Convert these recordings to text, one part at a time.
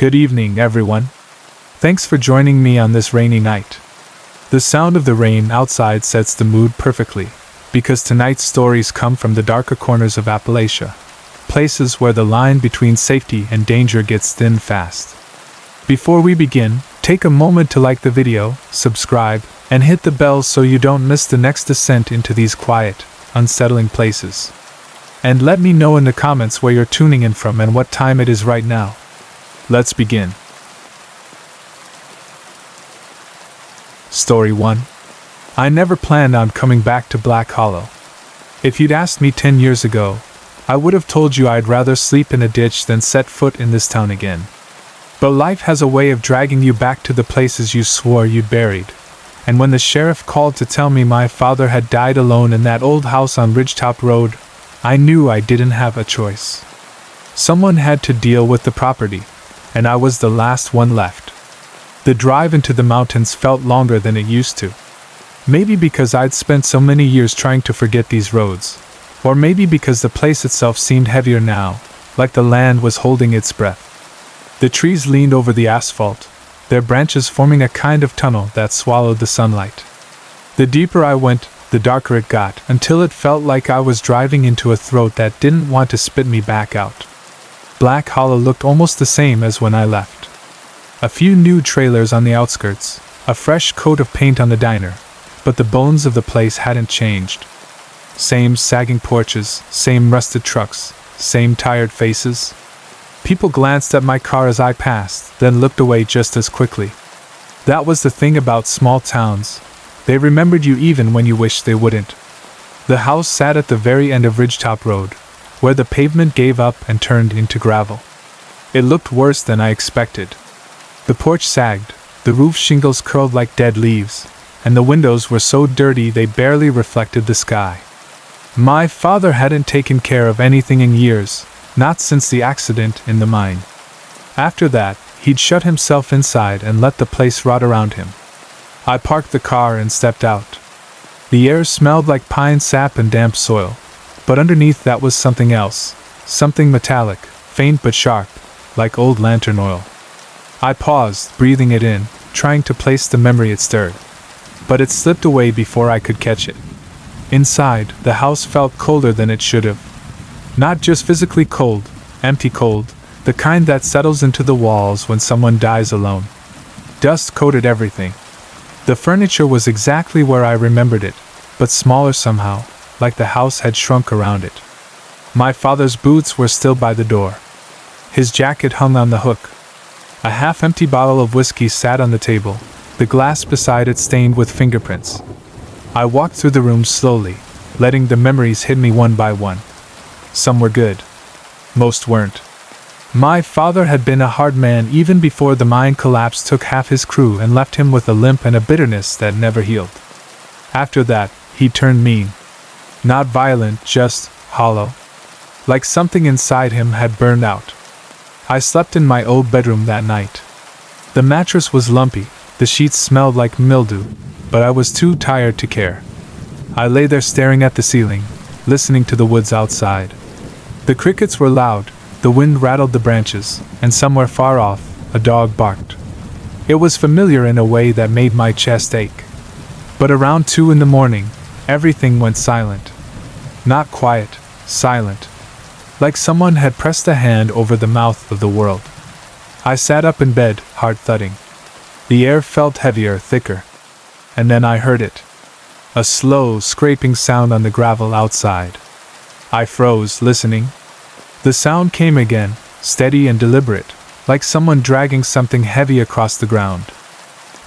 Good evening, everyone. Thanks for joining me on this rainy night. The sound of the rain outside sets the mood perfectly, because tonight's stories come from the darker corners of Appalachia, places where the line between safety and danger gets thin fast. Before we begin, take a moment to like the video, subscribe, and hit the bell so you don't miss the next descent into these quiet, unsettling places. And let me know in the comments where you're tuning in from and what time it is right now. Let's begin. Story 1. I never planned on coming back to Black Hollow. If you'd asked me 10 years ago, I would have told you I'd rather sleep in a ditch than set foot in this town again. But life has a way of dragging you back to the places you swore you'd buried. And when the sheriff called to tell me my father had died alone in that old house on Ridgetop Road, I knew I didn't have a choice. Someone had to deal with the property, and I was the last one left. The drive into the mountains felt longer than it used to. Maybe because I'd spent so many years trying to forget these roads, or maybe because the place itself seemed heavier now, like the land was holding its breath. The trees leaned over the asphalt, their branches forming a kind of tunnel that swallowed the sunlight. The deeper I went, the darker it got, until it felt like I was driving into a throat that didn't want to spit me back out. Black Hollow looked almost the same as when I left. A few new trailers on the outskirts, a fresh coat of paint on the diner, but the bones of the place hadn't changed. Same sagging porches, same rusted trucks, same tired faces. People glanced at my car as I passed, then looked away just as quickly. That was the thing about small towns. They remembered you even when you wished they wouldn't. The house sat at the very end of Ridgetop Road, where the pavement gave up and turned into gravel. It looked worse than I expected. The porch sagged, the roof shingles curled like dead leaves, and the windows were so dirty they barely reflected the sky. My father hadn't taken care of anything in years, not since the accident in the mine. After that, he'd shut himself inside and let the place rot around him. I parked the car and stepped out. The air smelled like pine sap and damp soil, but underneath that was something else, something metallic, faint but sharp, like old lantern oil. I paused, breathing it in, trying to place the memory it stirred. But it slipped away before I could catch it. Inside, the house felt colder than it should have. Not just physically cold, empty cold, the kind that settles into the walls when someone dies alone. Dust coated everything. The furniture was exactly where I remembered it, but smaller somehow, like the house had shrunk around it. My father's boots were still by the door. His jacket hung on the hook. A half-empty bottle of whiskey sat on the table, the glass beside it stained with fingerprints. I walked through the room slowly, letting the memories hit me one by one. Some were good. Most weren't. My father had been a hard man even before the mine collapse took half his crew and left him with a limp and a bitterness that never healed. After that, he turned mean. Not violent, just hollow. Like something inside him had burned out. I slept in my old bedroom that night. The mattress was lumpy, the sheets smelled like mildew, but I was too tired to care. I lay there staring at the ceiling, listening to the woods outside. The crickets were loud, the wind rattled the branches, and somewhere far off, a dog barked. It was familiar in a way that made my chest ache. But around 2 in the morning, everything went silent. Not quiet, silent. Like someone had pressed a hand over the mouth of the world. I sat up in bed, heart thudding. The air felt heavier, thicker. And then I heard it. A slow, scraping sound on the gravel outside. I froze, listening. The sound came again, steady and deliberate, like someone dragging something heavy across the ground.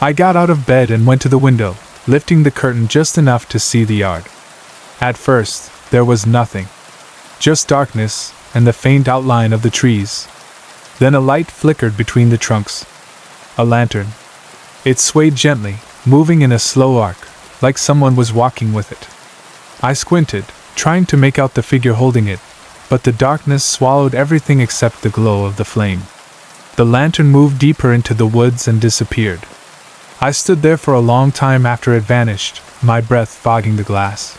I got out of bed and went to the window, lifting the curtain just enough to see the yard. At first, there was nothing. Just darkness, and the faint outline of the trees. Then a light flickered between the trunks. A lantern. It swayed gently, moving in a slow arc, like someone was walking with it. I squinted, trying to make out the figure holding it, but the darkness swallowed everything except the glow of the flame. The lantern moved deeper into the woods and disappeared. I stood there for a long time after it vanished, my breath fogging the glass.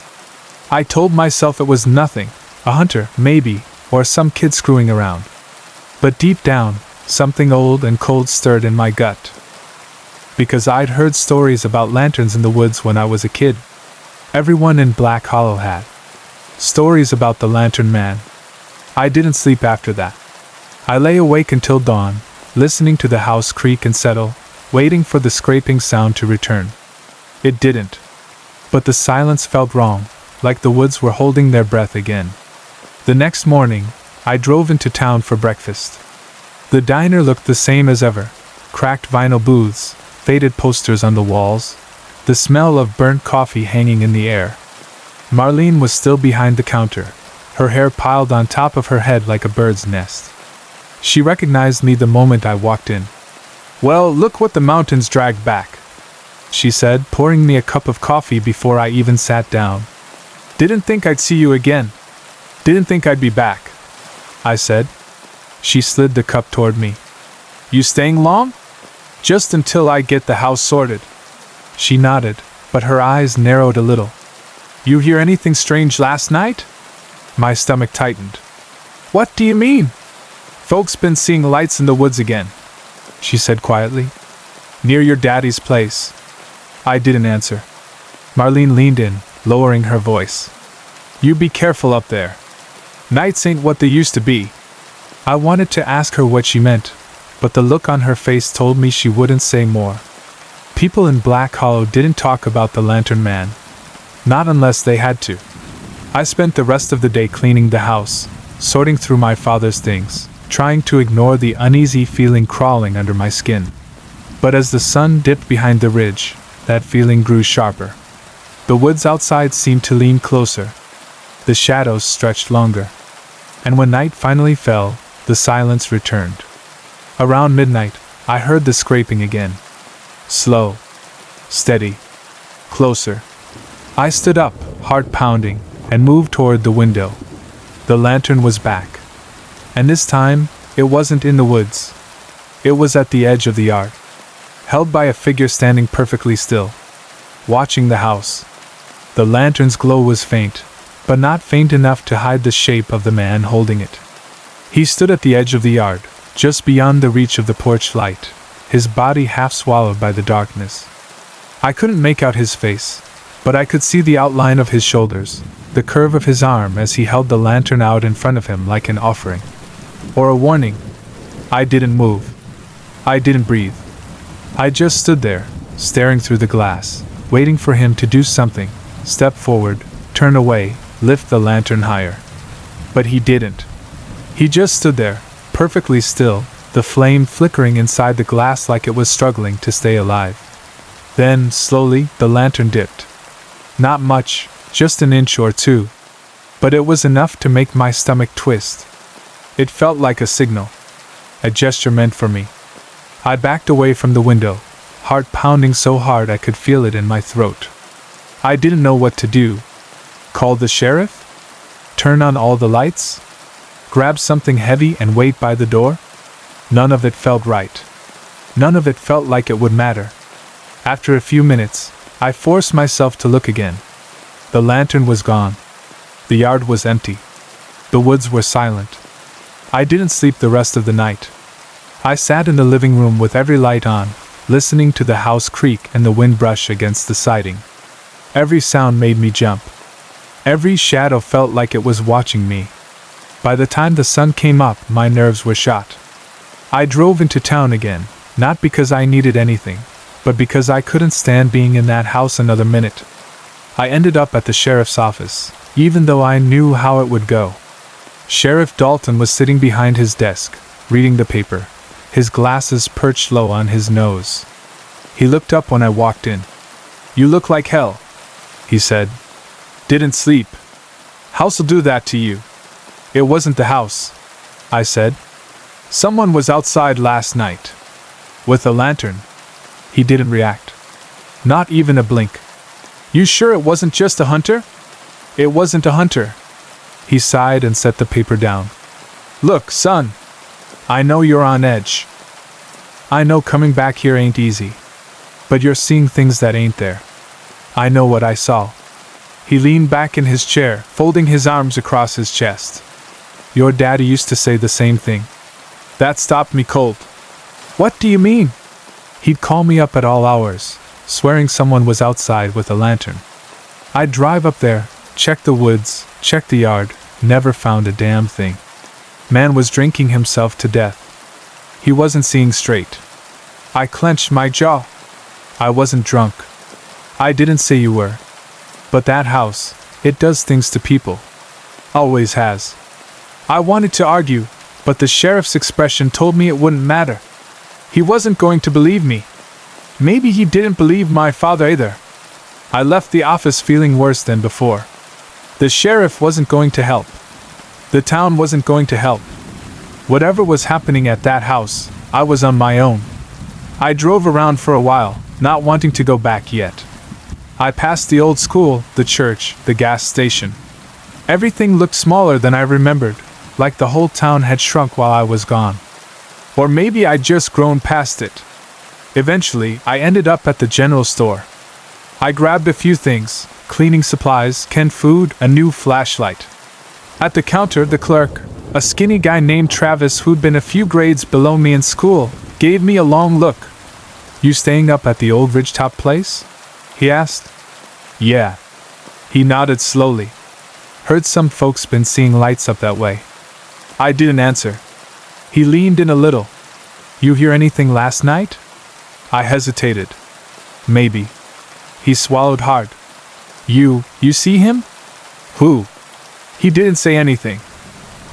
I told myself it was nothing, a hunter, maybe, or some kid screwing around. But deep down, Something old and cold stirred in my gut. Because I'd heard stories about lanterns in the woods when I was a kid. Everyone in Black Hollow had. Stories about the lantern man. I didn't sleep after that. I lay awake until dawn, listening to the house creak and settle, waiting for the scraping sound to return. It didn't. But the silence felt wrong, like the woods were holding their breath again. The next morning, I drove into town for breakfast. The diner looked the same as ever. Cracked vinyl booths, faded posters on the walls, the smell of burnt coffee hanging in the air. Marlene was still behind the counter, her hair piled on top of her head like a bird's nest. She recognized me the moment I walked in. "Well, look what the mountains dragged back," she said, pouring me a cup of coffee before I even sat down. "Didn't think I'd see you again. Didn't think I'd be back," I said. She slid the cup toward me. "You staying long?" "Just until I get the house sorted." She nodded, but her eyes narrowed a little. "You hear anything strange last night?" My stomach tightened. "What do you mean?" "Folks been seeing lights in the woods again," she said quietly. "Near your daddy's place." I didn't answer. Marlene leaned in, lowering her voice. "You be careful up there. Nights ain't what they used to be." I wanted to ask her what she meant, but the look on her face told me she wouldn't say more. People in Black Hollow didn't talk about the lantern man. Not unless they had to. I spent the rest of the day cleaning the house, sorting through my father's things, trying to ignore the uneasy feeling crawling under my skin. But as the sun dipped behind the ridge, that feeling grew sharper. The woods outside seemed to lean closer. The shadows stretched longer. And when night finally fell, the silence returned. Around midnight, I heard the scraping again. Slow. Steady. Closer. I stood up, heart pounding, and moved toward the window. The lantern was back. And this time, it wasn't in the woods. It was at the edge of the yard, held by a figure standing perfectly still, watching the house. The lantern's glow was faint, but not faint enough to hide the shape of the man holding it. He stood at the edge of the yard, just beyond the reach of the porch light, his body half swallowed by the darkness. I couldn't make out his face, but I could see the outline of his shoulders, the curve of his arm as he held the lantern out in front of him like an offering. Or a warning. I didn't move. I didn't breathe. I just stood there, staring through the glass, waiting for him to do something, step forward, turn away, lift the lantern higher. But he didn't. He just stood there, perfectly still, the flame flickering inside the glass like it was struggling to stay alive. Then, slowly, the lantern dipped. Not much, just an inch or two. But it was enough to make my stomach twist. It felt like a signal. A gesture meant for me. I backed away from the window, heart pounding so hard I could feel it in my throat. I didn't know what to do. Call the sheriff? Turn on all the lights? Grab something heavy and wait by the door? None of it felt right. None of it felt like it would matter. After a few minutes, I forced myself to look again. The lantern was gone. The yard was empty. The woods were silent. I didn't sleep the rest of the night. I sat in the living room with every light on, listening to the house creak and the wind brush against the siding. Every sound made me jump. Every shadow felt like it was watching me. By the time the sun came up, my nerves were shot. I drove into town again, not because I needed anything, but because I couldn't stand being in that house another minute. I ended up at the sheriff's office, even though I knew how it would go. Sheriff Dalton was sitting behind his desk, reading the paper, his glasses perched low on his nose. He looked up when I walked in. "You look like hell," he said. "Didn't sleep. House'll do that to you." "It wasn't the house," I said. "Someone was outside last night. With a lantern." He didn't react. Not even a blink. "You sure it wasn't just a hunter?" "It wasn't a hunter." He sighed and set the paper down. "Look, son. I know you're on edge. I know coming back here ain't easy. But you're seeing things that ain't there. I know what I saw." He leaned back in his chair, folding his arms across his chest. "Your daddy used to say the same thing. That stopped me cold. What do you mean? He'd call me up at all hours, swearing someone was outside with a lantern. I'd drive up there, check the woods, check the yard, never found a damn thing. Man was drinking himself to death. He wasn't seeing straight. I clenched my jaw. I wasn't drunk. I didn't say you were. But that house, it does things to people. Always has. I wanted to argue, but the sheriff's expression told me it wouldn't matter. He wasn't going to believe me. Maybe he didn't believe my father either. I left the office feeling worse than before. The sheriff wasn't going to help. The town wasn't going to help. Whatever was happening at that house, I was on my own. I drove around for a while, not wanting to go back yet. I passed the old school, the church, the gas station. Everything looked smaller than I remembered, like the whole town had shrunk while I was gone. Or maybe I'd just grown past it. Eventually, I ended up at the general store. I grabbed a few things: cleaning supplies, canned food, a new flashlight. At the counter, the clerk, a skinny guy named Travis who'd been a few grades below me in school, gave me a long look. "You staying up at the old Ridgetop place?" he asked. "Yeah." He nodded slowly. "Heard some folks been seeing lights up that way." I didn't answer. He leaned in a little. "You hear anything last night?" I hesitated. "Maybe." He swallowed hard. You see him?" "Who?" He didn't say anything.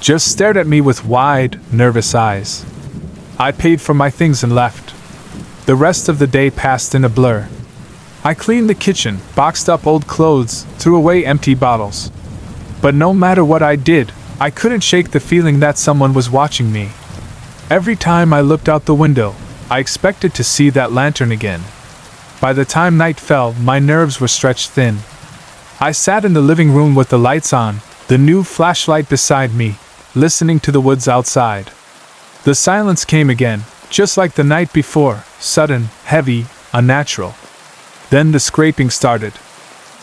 Just stared at me with wide, nervous eyes. I paid for my things and left. The rest of the day passed in a blur. I cleaned the kitchen, boxed up old clothes, threw away empty bottles. But no matter what I did, I couldn't shake the feeling that someone was watching me. Every time I looked out the window, I expected to see that lantern again. By the time night fell, my nerves were stretched thin. I sat in the living room with the lights on, the new flashlight beside me, listening to the woods outside. The silence came again, just like the night before, sudden, heavy, unnatural. Then the scraping started.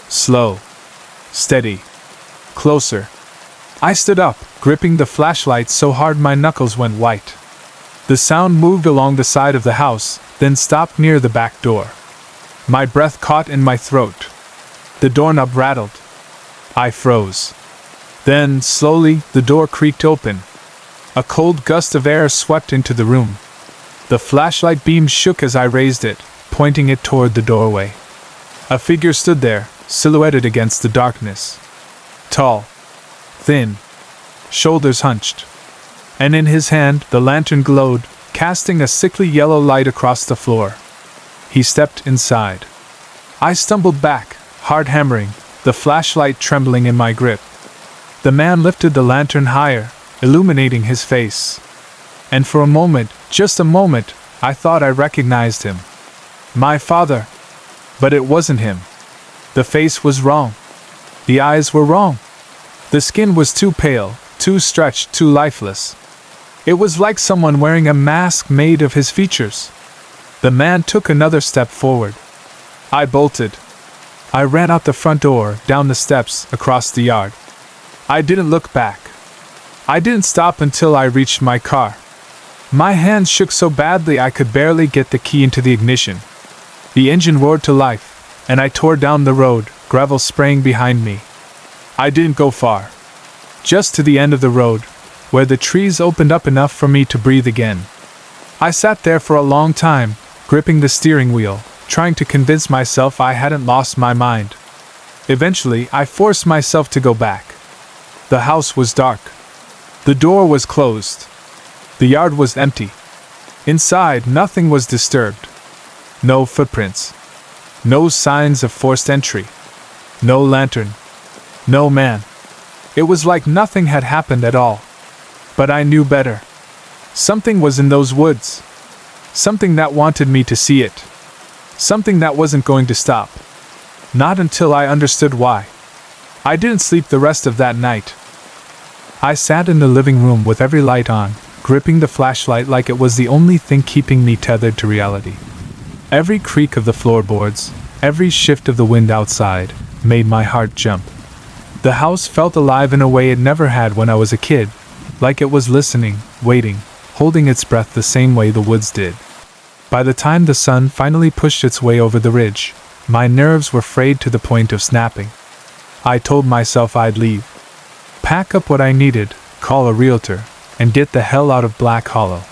Slow. Steady. Closer. I stood up, gripping the flashlight so hard my knuckles went white. The sound moved along the side of the house, then stopped near the back door. My breath caught in my throat. The doorknob rattled. I froze. Then, slowly, the door creaked open. A cold gust of air swept into the room. The flashlight beam shook as I raised it, pointing it toward the doorway. A figure stood there, silhouetted against the darkness. Tall. Thin. Shoulders hunched. And in his hand, the lantern glowed, casting a sickly yellow light across the floor. He stepped inside. I stumbled back, hard hammering, the flashlight trembling in my grip. The man lifted the lantern higher, illuminating his face. And for a moment, just a moment, I thought I recognized him. My father. But it wasn't him. The face was wrong. The eyes were wrong. The skin was too pale, too stretched, too lifeless. It was like someone wearing a mask made of his features. The man took another step forward. I bolted. I ran out the front door, down the steps, across the yard. I didn't look back. I didn't stop until I reached my car. My hands shook so badly I could barely get the key into the ignition. The engine roared to life, and I tore down the road, gravel spraying behind me. I didn't go far. Just to the end of the road, where the trees opened up enough for me to breathe again. I sat there for a long time, gripping the steering wheel, trying to convince myself I hadn't lost my mind. Eventually, I forced myself to go back. The house was dark. The door was closed. The yard was empty. Inside, nothing was disturbed. No footprints. No signs of forced entry. No lantern. No man. It was like nothing had happened at all. But I knew better. Something was in those woods. Something that wanted me to see it. Something that wasn't going to stop. Not until I understood why. I didn't sleep the rest of that night. I sat in the living room with every light on, gripping the flashlight like it was the only thing keeping me tethered to reality. Every creak of the floorboards, every shift of the wind outside, made my heart jump. The house felt alive in a way it never had when I was a kid, like it was listening, waiting, holding its breath the same way the woods did. By the time the sun finally pushed its way over the ridge, my nerves were frayed to the point of snapping. I told myself I'd leave. Pack up what I needed, call a realtor, and get the hell out of Black Hollow.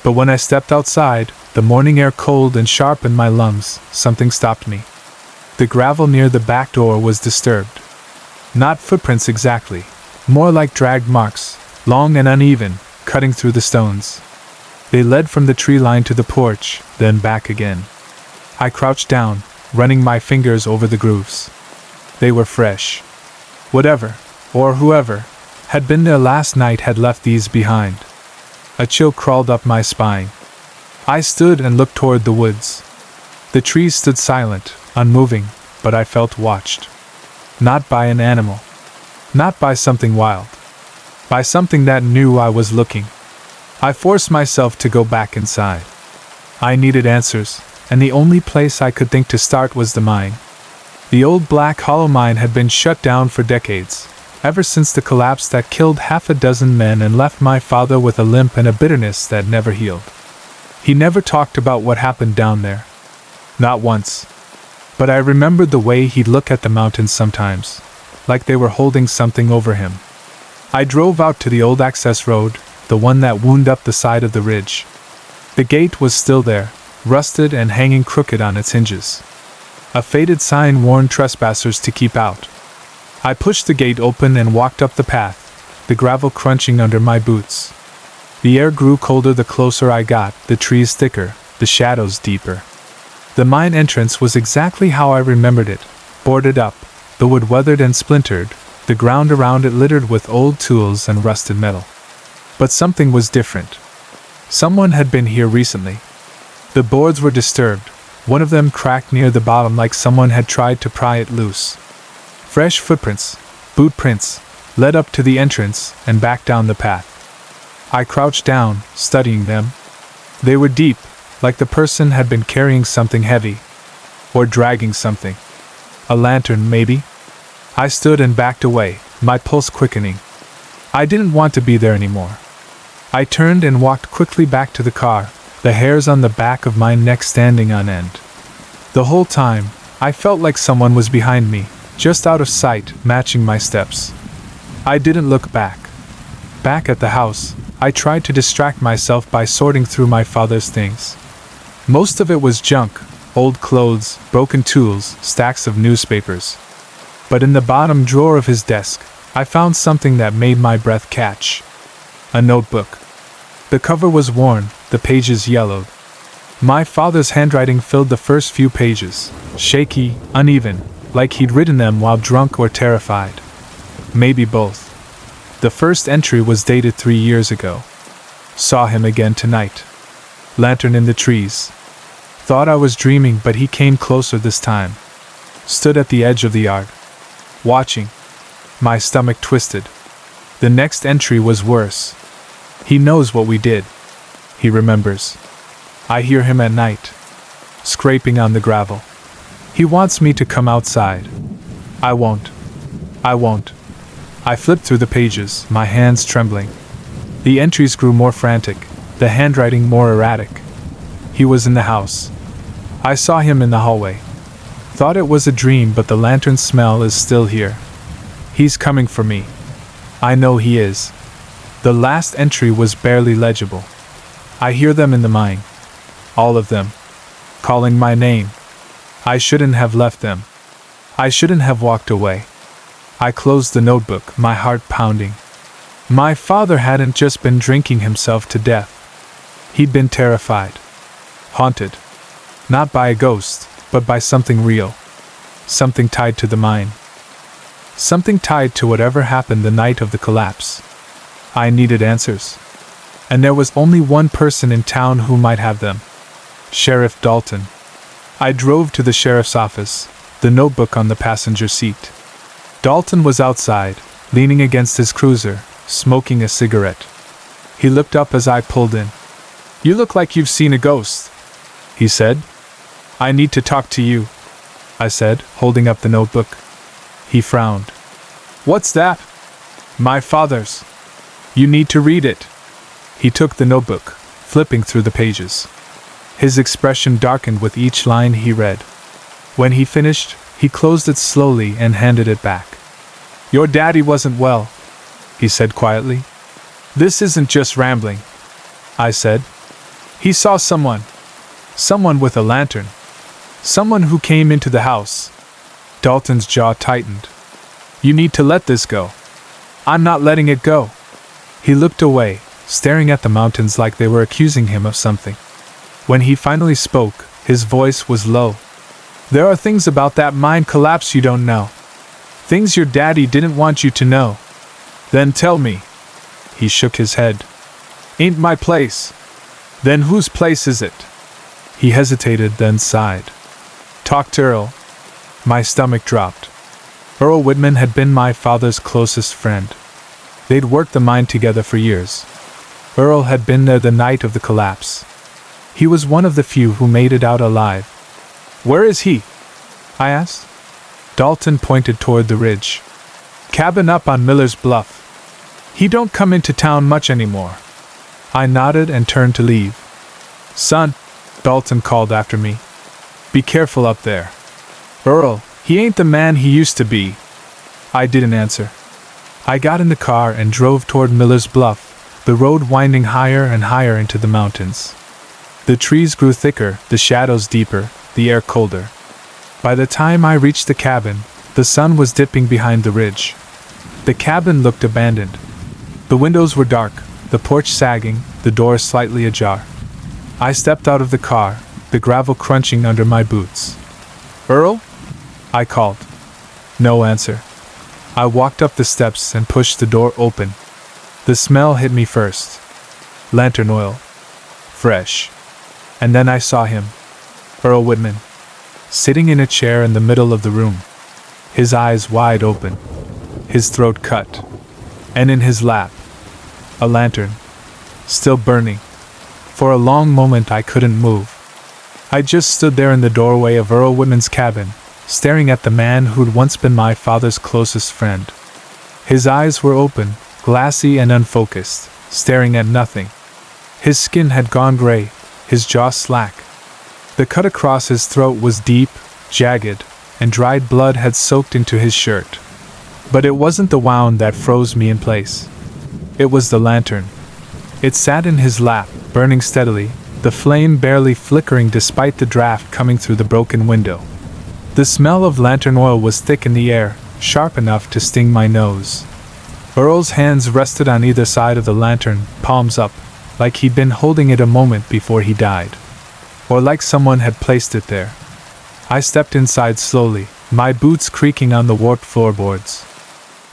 But when I stepped outside, the morning air cold and sharp in my lungs, something stopped me. The gravel near the back door was disturbed. Not footprints exactly, more like dragged marks, long and uneven, cutting through the stones. They led from the tree line to the porch, then back again. I crouched down, running my fingers over the grooves. They were fresh. Whatever, or whoever, had been there last night had left these behind. A chill crawled up my spine. I stood and looked toward the woods. The trees stood silent, unmoving, but I felt watched. Not by an animal. Not by something wild. By something that knew I was looking. I forced myself to go back inside. I needed answers, and the only place I could think to start was the mine. The old Black Hollow mine had been shut down for decades, ever since the collapse that killed half a dozen men and left my father with a limp and a bitterness that never healed. He never talked about what happened down there. Not once. But I remembered the way he'd look at the mountains sometimes, like they were holding something over him. I drove out to the old access road, the one that wound up the side of the ridge. The gate was still there, rusted and hanging crooked on its hinges. A faded sign warned trespassers to keep out. I pushed the gate open and walked up the path, the gravel crunching under my boots. The air grew colder the closer I got, the trees thicker, the shadows deeper. The mine entrance was exactly how I remembered it, boarded up, the wood weathered and splintered, the ground around it littered with old tools and rusted metal. But something was different. Someone had been here recently. The boards were disturbed, one of them cracked near the bottom like someone had tried to pry it loose. Fresh footprints, boot prints, led up to the entrance and back down the path. I crouched down, studying them. They were deep, like the person had been carrying something heavy. Or dragging something. A lantern, maybe? I stood and backed away, my pulse quickening. I didn't want to be there anymore. I turned and walked quickly back to the car, the hairs on the back of my neck standing on end. The whole time, I felt like someone was behind me, just out of sight, matching my steps. I didn't look back. Back at the house, I tried to distract myself by sorting through my father's things. Most of it was junk, old clothes, broken tools, stacks of newspapers. But in the bottom drawer of his desk, I found something that made my breath catch. A notebook. The cover was worn, the pages yellowed. My father's handwriting filled the first few pages, shaky, uneven, like he'd written them while drunk or terrified. Maybe both. The first entry was dated 3 years ago. Saw him again tonight. Lantern in the trees. Thought I was dreaming, but he came closer this time. Stood at the edge of the yard. Watching. My stomach twisted. The next entry was worse. He knows what we did. He remembers. I hear him at night. Scraping on the gravel. He wants me to come outside. I won't. I won't. I flipped through the pages, my hands trembling. The entries grew more frantic, the handwriting more erratic. He was in the house. I saw him in the hallway. Thought it was a dream, but the lantern smell is still here. He's coming for me. I know he is. The last entry was barely legible. I hear them in the mine. All of them. Calling my name. I shouldn't have left them. I shouldn't have walked away. I closed the notebook, my heart pounding. My father hadn't just been drinking himself to death. He'd been terrified. Haunted. Not by a ghost, but by something real. Something tied to the mine. Something tied to whatever happened the night of the collapse. I needed answers. And there was only one person in town who might have them. Sheriff Dalton. I drove to the sheriff's office, the notebook on the passenger seat. Dalton was outside, leaning against his cruiser, smoking a cigarette. He looked up as I pulled in. "You look like you've seen a ghost," he said. "I need to talk to you," I said, holding up the notebook. He frowned. "What's that?" "My father's. You need to read it." He took the notebook, flipping through the pages. His expression darkened with each line he read. When he finished, he closed it slowly and handed it back. "Your daddy wasn't well," he said quietly. "This isn't just rambling," I said. "He saw someone. Someone with a lantern. Someone who came into the house." Dalton's jaw tightened. "You need to let this go." "I'm not letting it go." He looked away, staring at the mountains like they were accusing him of something. When he finally spoke, his voice was low. "There are things about that mind collapse you don't know. Things your daddy didn't want you to know." "Then tell me." He shook his head. "Ain't my place." "Then whose place is it?" He hesitated, then sighed. "Talk to Earl." My stomach dropped. Earl Whitman had been my father's closest friend. They'd worked the mine together for years. Earl had been there the night of the collapse. He was one of the few who made it out alive. "Where is he?" I asked. Dalton pointed toward the ridge. "Cabin up on Miller's Bluff. He don't come into town much anymore." I nodded and turned to leave. "Son," Dalton called after me, "be careful up there. Earl, he ain't the man he used to be." I didn't answer. I got in the car and drove toward Miller's Bluff, the road winding higher and higher into the mountains. The trees grew thicker, the shadows deeper, the air colder. By the time I reached the cabin, the sun was dipping behind the ridge. The cabin looked abandoned. The windows were dark, the porch sagging, the door slightly ajar. I stepped out of the car, the gravel crunching under my boots. "Earl?" I called. No answer. I walked up the steps and pushed the door open. The smell hit me first. Lantern oil. Fresh. And then I saw him. Earl Whitman. Sitting in a chair in the middle of the room. His eyes wide open. His throat cut. And in his lap, a lantern. Still burning. For a long moment I couldn't move. I just stood there in the doorway of Earl Whitman's cabin, staring at the man who'd once been my father's closest friend. His eyes were open, glassy and unfocused, staring at nothing. His skin had gone gray, his jaw slack. The cut across his throat was deep, jagged, and dried blood had soaked into his shirt. But it wasn't the wound that froze me in place. It was the lantern. It sat in his lap, burning steadily, the flame barely flickering despite the draft coming through the broken window. The smell of lantern oil was thick in the air, sharp enough to sting my nose. Earl's hands rested on either side of the lantern, palms up, like he'd been holding it a moment before he died. Or like someone had placed it there. I stepped inside slowly, my boots creaking on the warped floorboards.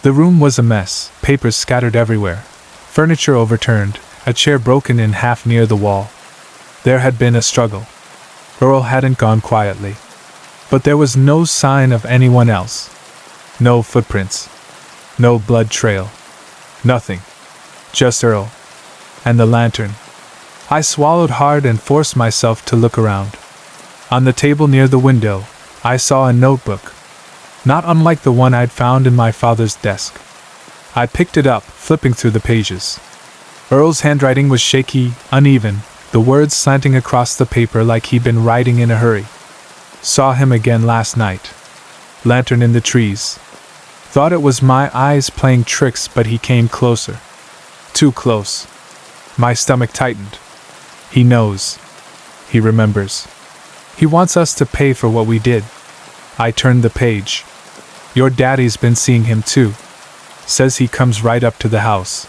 The room was a mess, papers scattered everywhere, furniture overturned, a chair broken in half near the wall. There had been a struggle. Earl hadn't gone quietly. But there was no sign of anyone else. No footprints. No blood trail. Nothing. Just Earl. And the lantern. I swallowed hard and forced myself to look around. On the table near the window, I saw a notebook. Not unlike the one I'd found in my father's desk. I picked it up, flipping through the pages. Earl's handwriting was shaky, uneven, the words slanting across the paper like he'd been writing in a hurry. Saw him again last night. Lantern in the trees. Thought it was my eyes playing tricks, but he came closer. Too close. My stomach tightened. He knows. He remembers. He wants us to pay for what we did. I turned the page. Your daddy's been seeing him too. Says he comes right up to the house.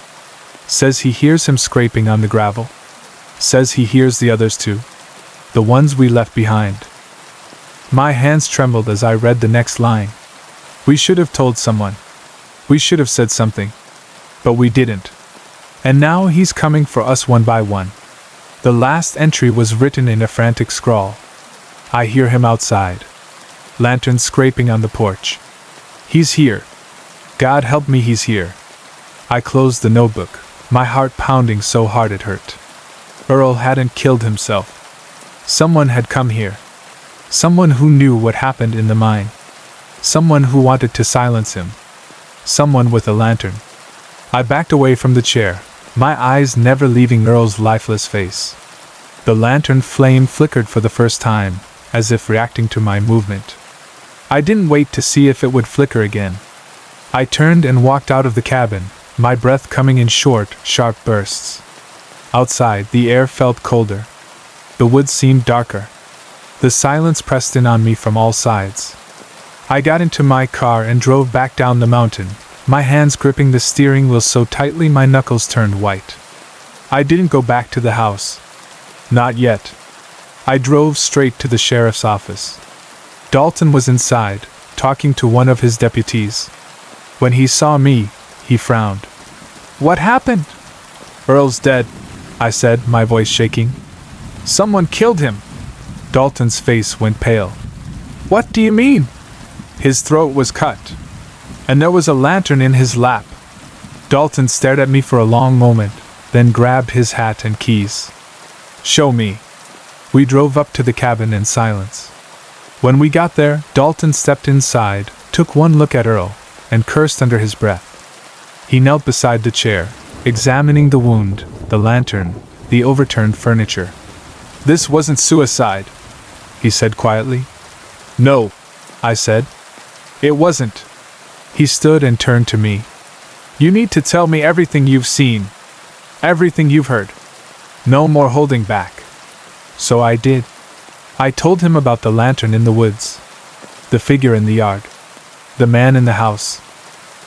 Says he hears him scraping on the gravel. Says he hears the others too. The ones we left behind. My hands trembled as I read the next line. We should have told someone. We should have said something. But we didn't. And now he's coming for us one by one. The last entry was written in a frantic scrawl. I hear him outside. Lantern scraping on the porch. He's here. God help me, he's here. I closed the notebook, my heart pounding so hard it hurt. Earl hadn't killed himself. Someone had come here. Someone who knew what happened in the mine. Someone who wanted to silence him. Someone with a lantern. I backed away from the chair, my eyes never leaving Earl's lifeless face. The lantern flame flickered for the first time, as if reacting to my movement. I didn't wait to see if it would flicker again. I turned and walked out of the cabin, my breath coming in short, sharp bursts. Outside, the air felt colder. The woods seemed darker. The silence pressed in on me from all sides. I got into my car and drove back down the mountain, my hands gripping the steering wheel so tightly my knuckles turned white. I didn't go back to the house. Not yet. I drove straight to the sheriff's office. Dalton was inside, talking to one of his deputies. When he saw me, he frowned. "What happened?" "Earl's dead," I said, my voice shaking. "Someone killed him." Dalton's face went pale. "What do you mean?" "His throat was cut. And there was a lantern in his lap." Dalton stared at me for a long moment, then grabbed his hat and keys. "Show me." We drove up to the cabin in silence. When we got there, Dalton stepped inside, took one look at Earl, and cursed under his breath. He knelt beside the chair, examining the wound, the lantern, the overturned furniture. "This wasn't suicide," he said quietly. "No," I said. "It wasn't." He stood and turned to me. "You need to tell me everything you've seen. Everything you've heard. No more holding back." So I did. I told him about the lantern in the woods, the figure in the yard, the man in the house,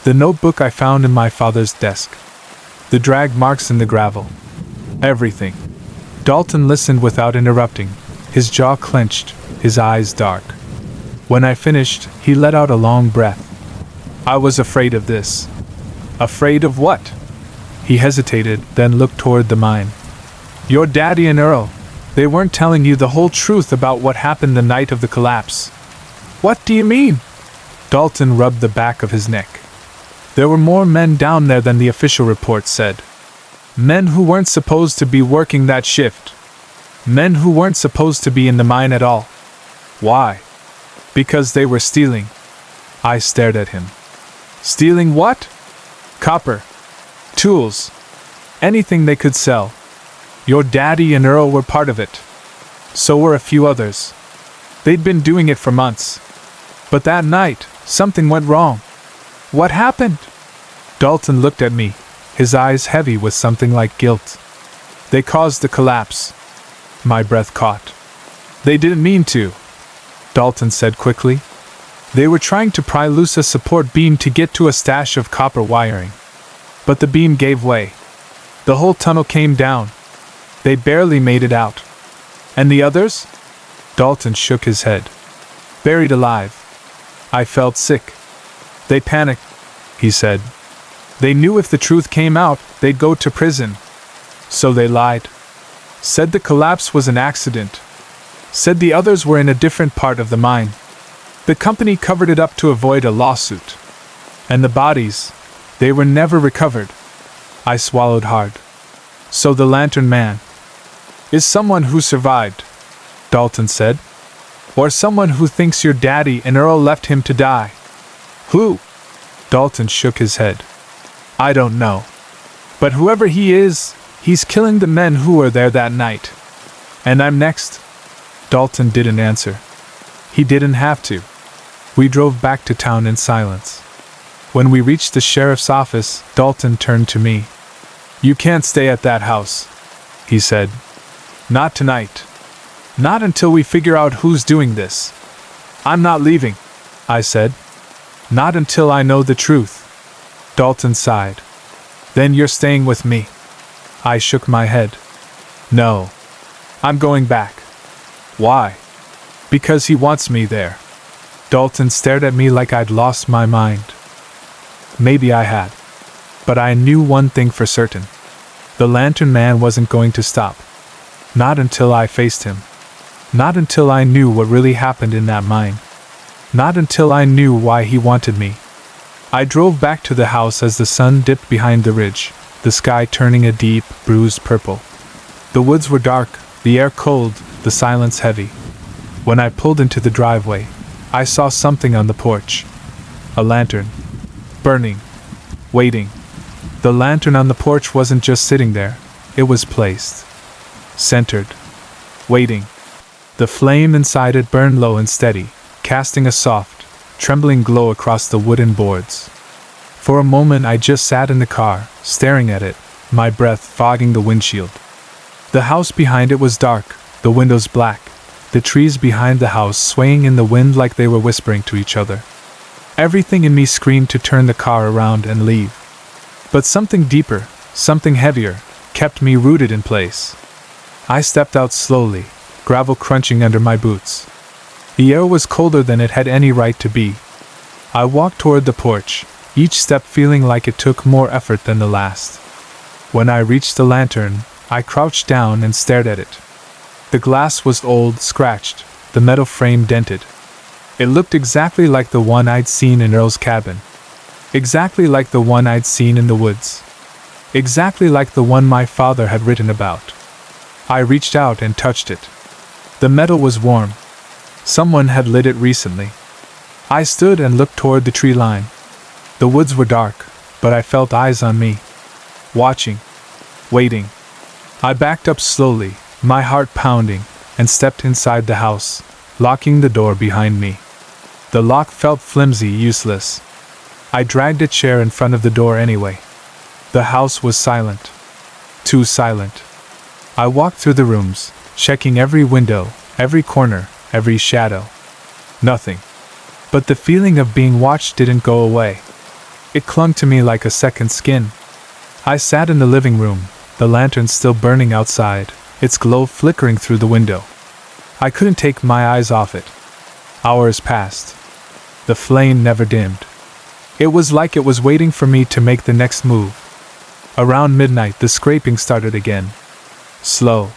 the notebook I found in my father's desk, the drag marks in the gravel. Everything. Dalton listened without interrupting, his jaw clenched, his eyes dark. When I finished, he let out a long breath. "I was afraid of this." "Afraid of what?" He hesitated, then looked toward the mine. "Your daddy and Earl. They weren't telling you the whole truth about what happened the night of the collapse." "What do you mean?" Dalton rubbed the back of his neck. "There were more men down there than the official report said. Men who weren't supposed to be working that shift. Men who weren't supposed to be in the mine at all." "Why?" "Because they were stealing." I stared at him. "Stealing what?" "Copper. Tools. Anything they could sell. Your daddy and Earl were part of it. So were a few others. They'd been doing it for months. But that night, something went wrong." "What happened?" Dalton looked at me, his eyes heavy with something like guilt. "They caused the collapse." My breath caught. "They didn't mean to," Dalton said quickly. "They were trying to pry loose a support beam to get to a stash of copper wiring. But the beam gave way. The whole tunnel came down. They barely made it out." "And the others?" Dalton shook his head. "Buried alive." I felt sick. "They panicked," he said. "They knew if the truth came out, they'd go to prison. So they lied. Said the collapse was an accident. Said the others were in a different part of the mine. The company covered it up to avoid a lawsuit. And the bodies, they were never recovered." I swallowed hard. "So the lantern man is someone who survived," Dalton said. "Or someone who thinks your daddy and Earl left him to die." "Who?" Dalton shook his head. "I don't know. But whoever he is, he's killing the men who were there that night. And I'm next." Dalton didn't answer. He didn't have to. We drove back to town in silence. When we reached the sheriff's office, Dalton turned to me. "You can't stay at that house," he said. "Not tonight. Not until we figure out who's doing this." "I'm not leaving," I said. "Not until I know the truth." Dalton sighed. "Then you're staying with me." I shook my head. "No. I'm going back." "Why?" "Because he wants me there." Dalton stared at me like I'd lost my mind. Maybe I had. But I knew one thing for certain. The lantern man wasn't going to stop. Not until I faced him. Not until I knew what really happened in that mine. Not until I knew why he wanted me. I drove back to the house as the sun dipped behind the ridge, the sky turning a deep, bruised purple. The woods were dark, the air cold, the silence heavy. When I pulled into the driveway, I saw something on the porch. A lantern. Burning. Waiting. The lantern on the porch wasn't just sitting there, it was placed. Centered. Waiting. The flame inside it burned low and steady, casting a soft, trembling glow across the wooden boards. For a moment I just sat in the car, staring at it, my breath fogging the windshield. The house behind it was dark, the windows black, the trees behind the house swaying in the wind like they were whispering to each other. Everything in me screamed to turn the car around and leave. But something deeper, something heavier, kept me rooted in place. I stepped out slowly, gravel crunching under my boots. The air was colder than it had any right to be. I walked toward the porch, each step feeling like it took more effort than the last. When I reached the lantern, I crouched down and stared at it. The glass was old, scratched, the metal frame dented. It looked exactly like the one I'd seen in Earl's cabin. Exactly like the one I'd seen in the woods. Exactly like the one my father had written about. I reached out and touched it. The metal was warm. Someone had lit it recently. I stood and looked toward the tree line. The woods were dark, but I felt eyes on me. Watching. Waiting. I backed up slowly, my heart pounding, and stepped inside the house, locking the door behind me. The lock felt flimsy, useless. I dragged a chair in front of the door anyway. The house was silent. Too silent. I walked through the rooms, checking every window, every corner, every shadow. Nothing. But the feeling of being watched didn't go away. It clung to me like a second skin. I sat in the living room, the lantern still burning outside, its glow flickering through the window. I couldn't take my eyes off it. Hours passed. The flame never dimmed. It was like it was waiting for me to make the next move. Around midnight, the scraping started again. Slow.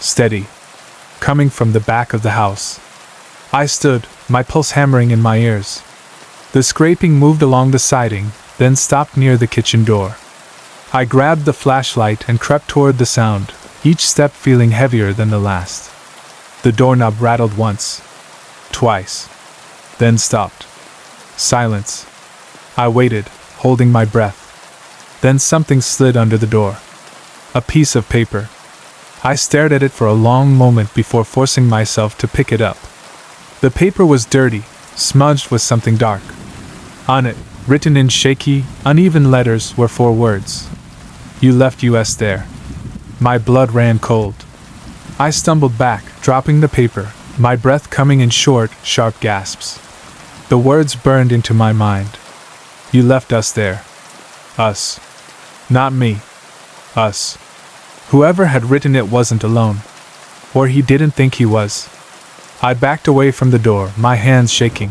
Steady. Coming from the back of the house. I stood, my pulse hammering in my ears. The scraping moved along the siding, then stopped near the kitchen door. I grabbed the flashlight and crept toward the sound, each step feeling heavier than the last. The doorknob rattled once. Twice. Then stopped. Silence. I waited, holding my breath. Then something slid under the door. A piece of paper. I stared at it for a long moment before forcing myself to pick it up. The paper was dirty, smudged with something dark. On it, written in shaky, uneven letters, were 4 words. You left us there. My blood ran cold. I stumbled back, dropping the paper, my breath coming in short, sharp gasps. The words burned into my mind. You left us there. Us. Not me. Us. Whoever had written it wasn't alone. Or he didn't think he was. I backed away from the door, my hands shaking.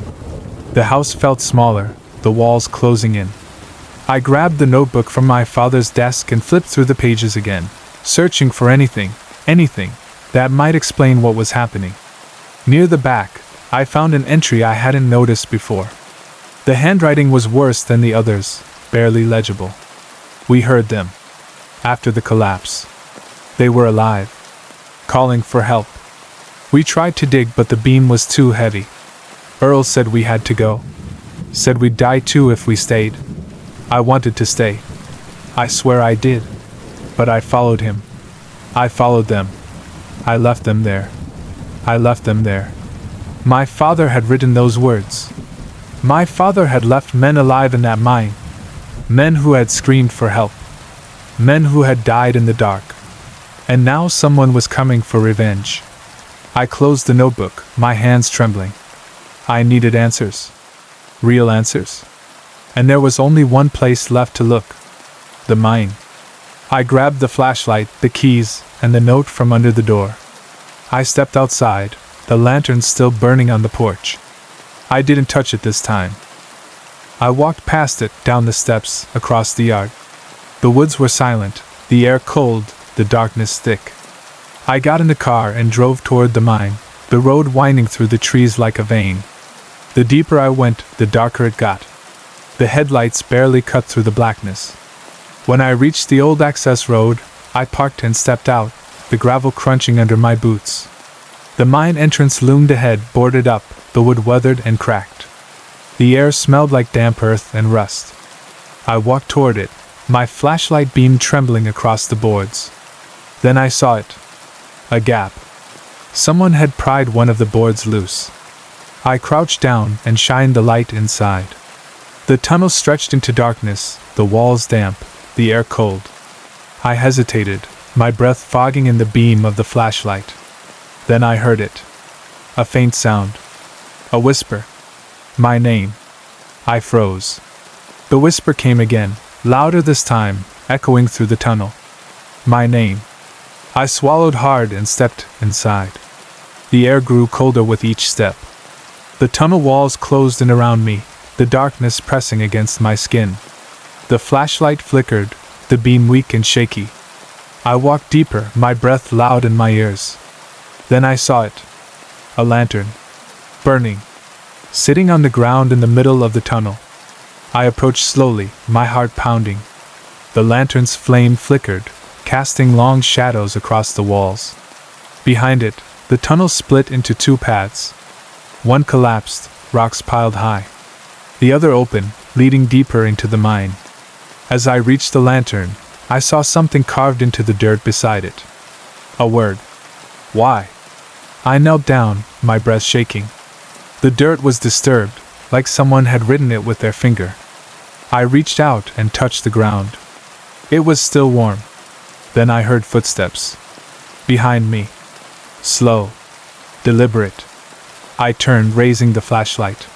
The house felt smaller, the walls closing in. I grabbed the notebook from my father's desk and flipped through the pages again, searching for anything that might explain what was happening. Near the back, I found an entry I hadn't noticed before. The handwriting was worse than the others, barely legible. We heard them. After the collapse. They were alive. Calling for help. We tried to dig, but the beam was too heavy. Earl said we had to go. Said we'd die too if we stayed. I wanted to stay. I swear I did. But I followed him. I followed them. I left them there. I left them there. My father had written those words. My father had left men alive in that mine. Men who had screamed for help. Men who had died in the dark. And now someone was coming for revenge. I closed the notebook, my hands trembling. I needed answers. Real answers. And there was only one place left to look. The mine. I grabbed the flashlight, the keys, and the note from under the door. I stepped outside, the lantern still burning on the porch. I didn't touch it this time. I walked past it, down the steps, across the yard. The woods were silent, the air cold, the darkness thick. I got in the car and drove toward the mine, the road winding through the trees like a vein. The deeper I went, the darker it got. The headlights barely cut through the blackness. When I reached the old access road, I parked and stepped out, the gravel crunching under my boots. The mine entrance loomed ahead, boarded up, the wood weathered and cracked. The air smelled like damp earth and rust. I walked toward it, my flashlight beam trembling across the boards. Then I saw it. A gap. Someone had pried one of the boards loose. I crouched down and shined the light inside. The tunnel stretched into darkness, the walls damp, the air cold. I hesitated, my breath fogging in the beam of the flashlight. Then I heard it. A faint sound. A whisper. My name. I froze. The whisper came again, louder this time, echoing through the tunnel. My name. I swallowed hard and stepped inside. The air grew colder with each step. The tunnel walls closed in around me, the darkness pressing against my skin. The flashlight flickered, the beam weak and shaky. I walked deeper, my breath loud in my ears. Then I saw it. A lantern. Burning. Sitting on the ground in the middle of the tunnel. I approached slowly, my heart pounding. The lantern's flame flickered, casting long shadows across the walls. Behind it, the tunnel split into two paths. One collapsed, rocks piled high. The other open, leading deeper into the mine. As I reached the lantern, I saw something carved into the dirt beside it. A word. Why? I knelt down, my breath shaking. The dirt was disturbed, like someone had written it with their finger. I reached out and touched the ground. It was still warm. Then I heard footsteps. Behind me. Slow. Deliberate. I turned, raising the flashlight.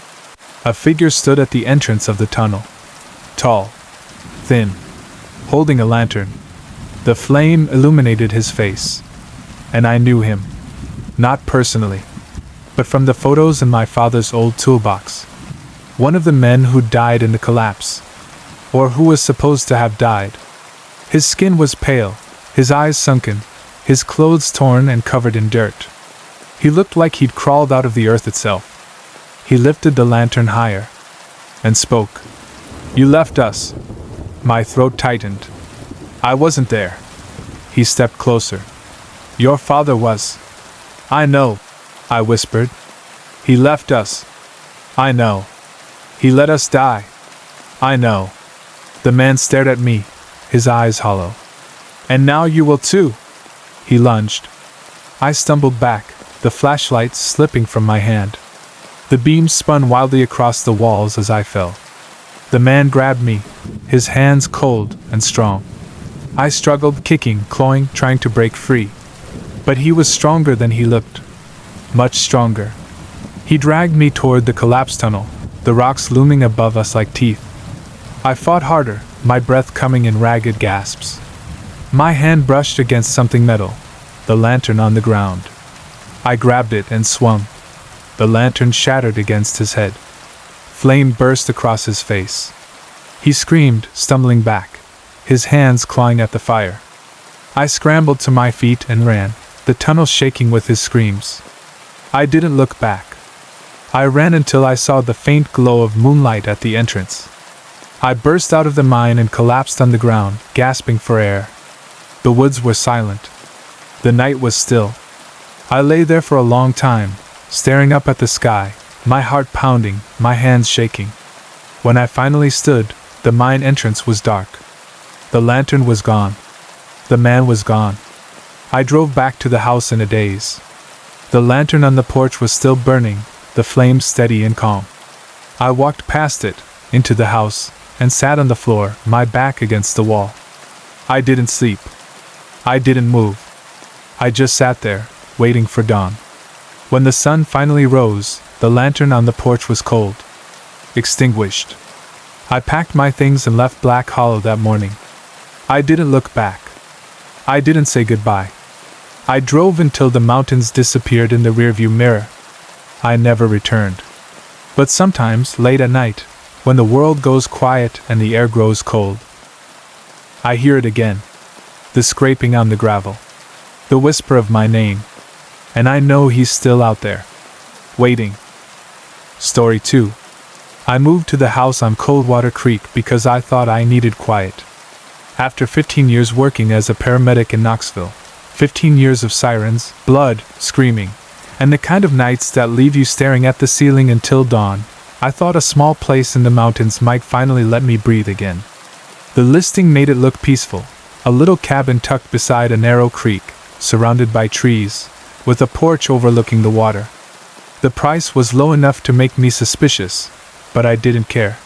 A figure stood at the entrance of the tunnel. Tall. Thin. Holding a lantern. The flame illuminated his face. And I knew him. Not personally, but from the photos in my father's old toolbox. One of the men who died in the collapse. Or who was supposed to have died. His skin was pale, his eyes sunken, his clothes torn and covered in dirt. He looked like he'd crawled out of the earth itself. He lifted the lantern higher and spoke. You left us. My throat tightened. I wasn't there. He stepped closer. Your father was. I know, I whispered. He left us. I know. He let us die. I know. The man stared at me, his eyes hollow. And now you will too. He lunged. I stumbled back, the flashlight slipping from my hand. The beam spun wildly across the walls as I fell. The man grabbed me, his hands cold and strong. I struggled, kicking, clawing, trying to break free. But he was stronger than he looked. Much stronger. He dragged me toward the collapsed tunnel, the rocks looming above us like teeth. I fought harder, my breath coming in ragged gasps. My hand brushed against something metal, the lantern on the ground. I grabbed it and swung. The lantern shattered against his head. Flame burst across his face. He screamed, stumbling back, his hands clawing at the fire. I scrambled to my feet and ran, the tunnel shaking with his screams. I didn't look back. I ran until I saw the faint glow of moonlight at the entrance. I burst out of the mine and collapsed on the ground, gasping for air. The woods were silent. The night was still. I lay there for a long time, staring up at the sky, my heart pounding, my hands shaking. When I finally stood, the mine entrance was dark. The lantern was gone. The man was gone. I drove back to the house in a daze. The lantern on the porch was still burning, the flames steady and calm. I walked past it, into the house, and sat on the floor, my back against the wall. I didn't sleep. I didn't move. I just sat there, waiting for dawn. When the sun finally rose, the lantern on the porch was cold. Extinguished. I packed my things and left Black Hollow that morning. I didn't look back. I didn't say goodbye. I drove until the mountains disappeared in the rearview mirror. I never returned. But sometimes, late at night, when the world goes quiet and the air grows cold, I hear it again. The scraping on the gravel. The whisper of my name. And I know he's still out there. Waiting. Story 2. I moved to the house on Coldwater Creek because I thought I needed quiet. After 15 years working as a paramedic in Knoxville, 15 years of sirens, blood, screaming, and the kind of nights that leave you staring at the ceiling until dawn, I thought a small place in the mountains might finally let me breathe again. The listing made it look peaceful, a little cabin tucked beside a narrow creek, surrounded by trees, with a porch overlooking the water. The price was low enough to make me suspicious, but I didn't care.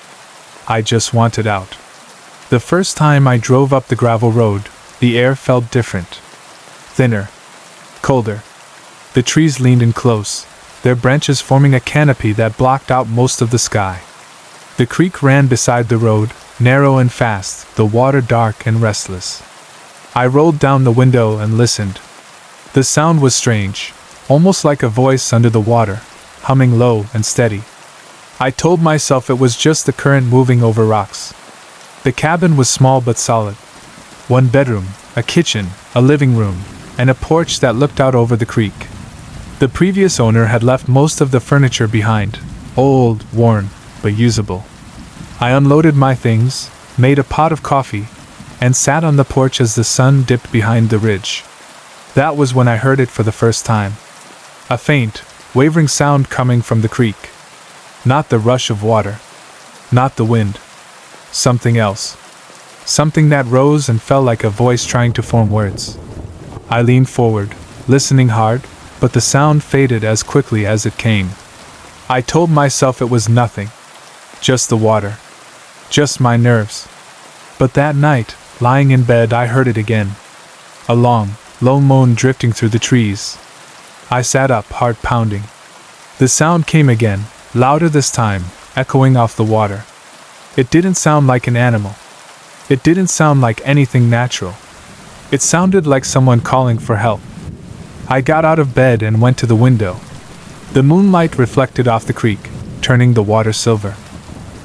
I just wanted out. The first time I drove up the gravel road, the air felt different. Thinner. Colder. The trees leaned in close, their branches forming a canopy that blocked out most of the sky. The creek ran beside the road, narrow and fast, the water dark and restless. I rolled down the window and listened. The sound was strange, almost like a voice under the water, humming low and steady. I told myself it was just the current moving over rocks. The cabin was small but solid. One bedroom, a kitchen, a living room, and a porch that looked out over the creek. The previous owner had left most of the furniture behind, old, worn, but usable. I unloaded my things, made a pot of coffee, and sat on the porch as the sun dipped behind the ridge. That was when I heard it for the first time. A faint, wavering sound coming from the creek. Not the rush of water. Not the wind. Something else. Something that rose and fell like a voice trying to form words. I leaned forward, listening hard, but the sound faded as quickly as it came. I told myself it was nothing. Just the water. Just my nerves. But that night, lying in bed, I heard it again. A long, low moan drifting through the trees. I sat up, heart pounding. The sound came again, louder this time, echoing off the water. It didn't sound like an animal. It didn't sound like anything natural. It sounded like someone calling for help. I got out of bed and went to the window. The moonlight reflected off the creek, turning the water silver.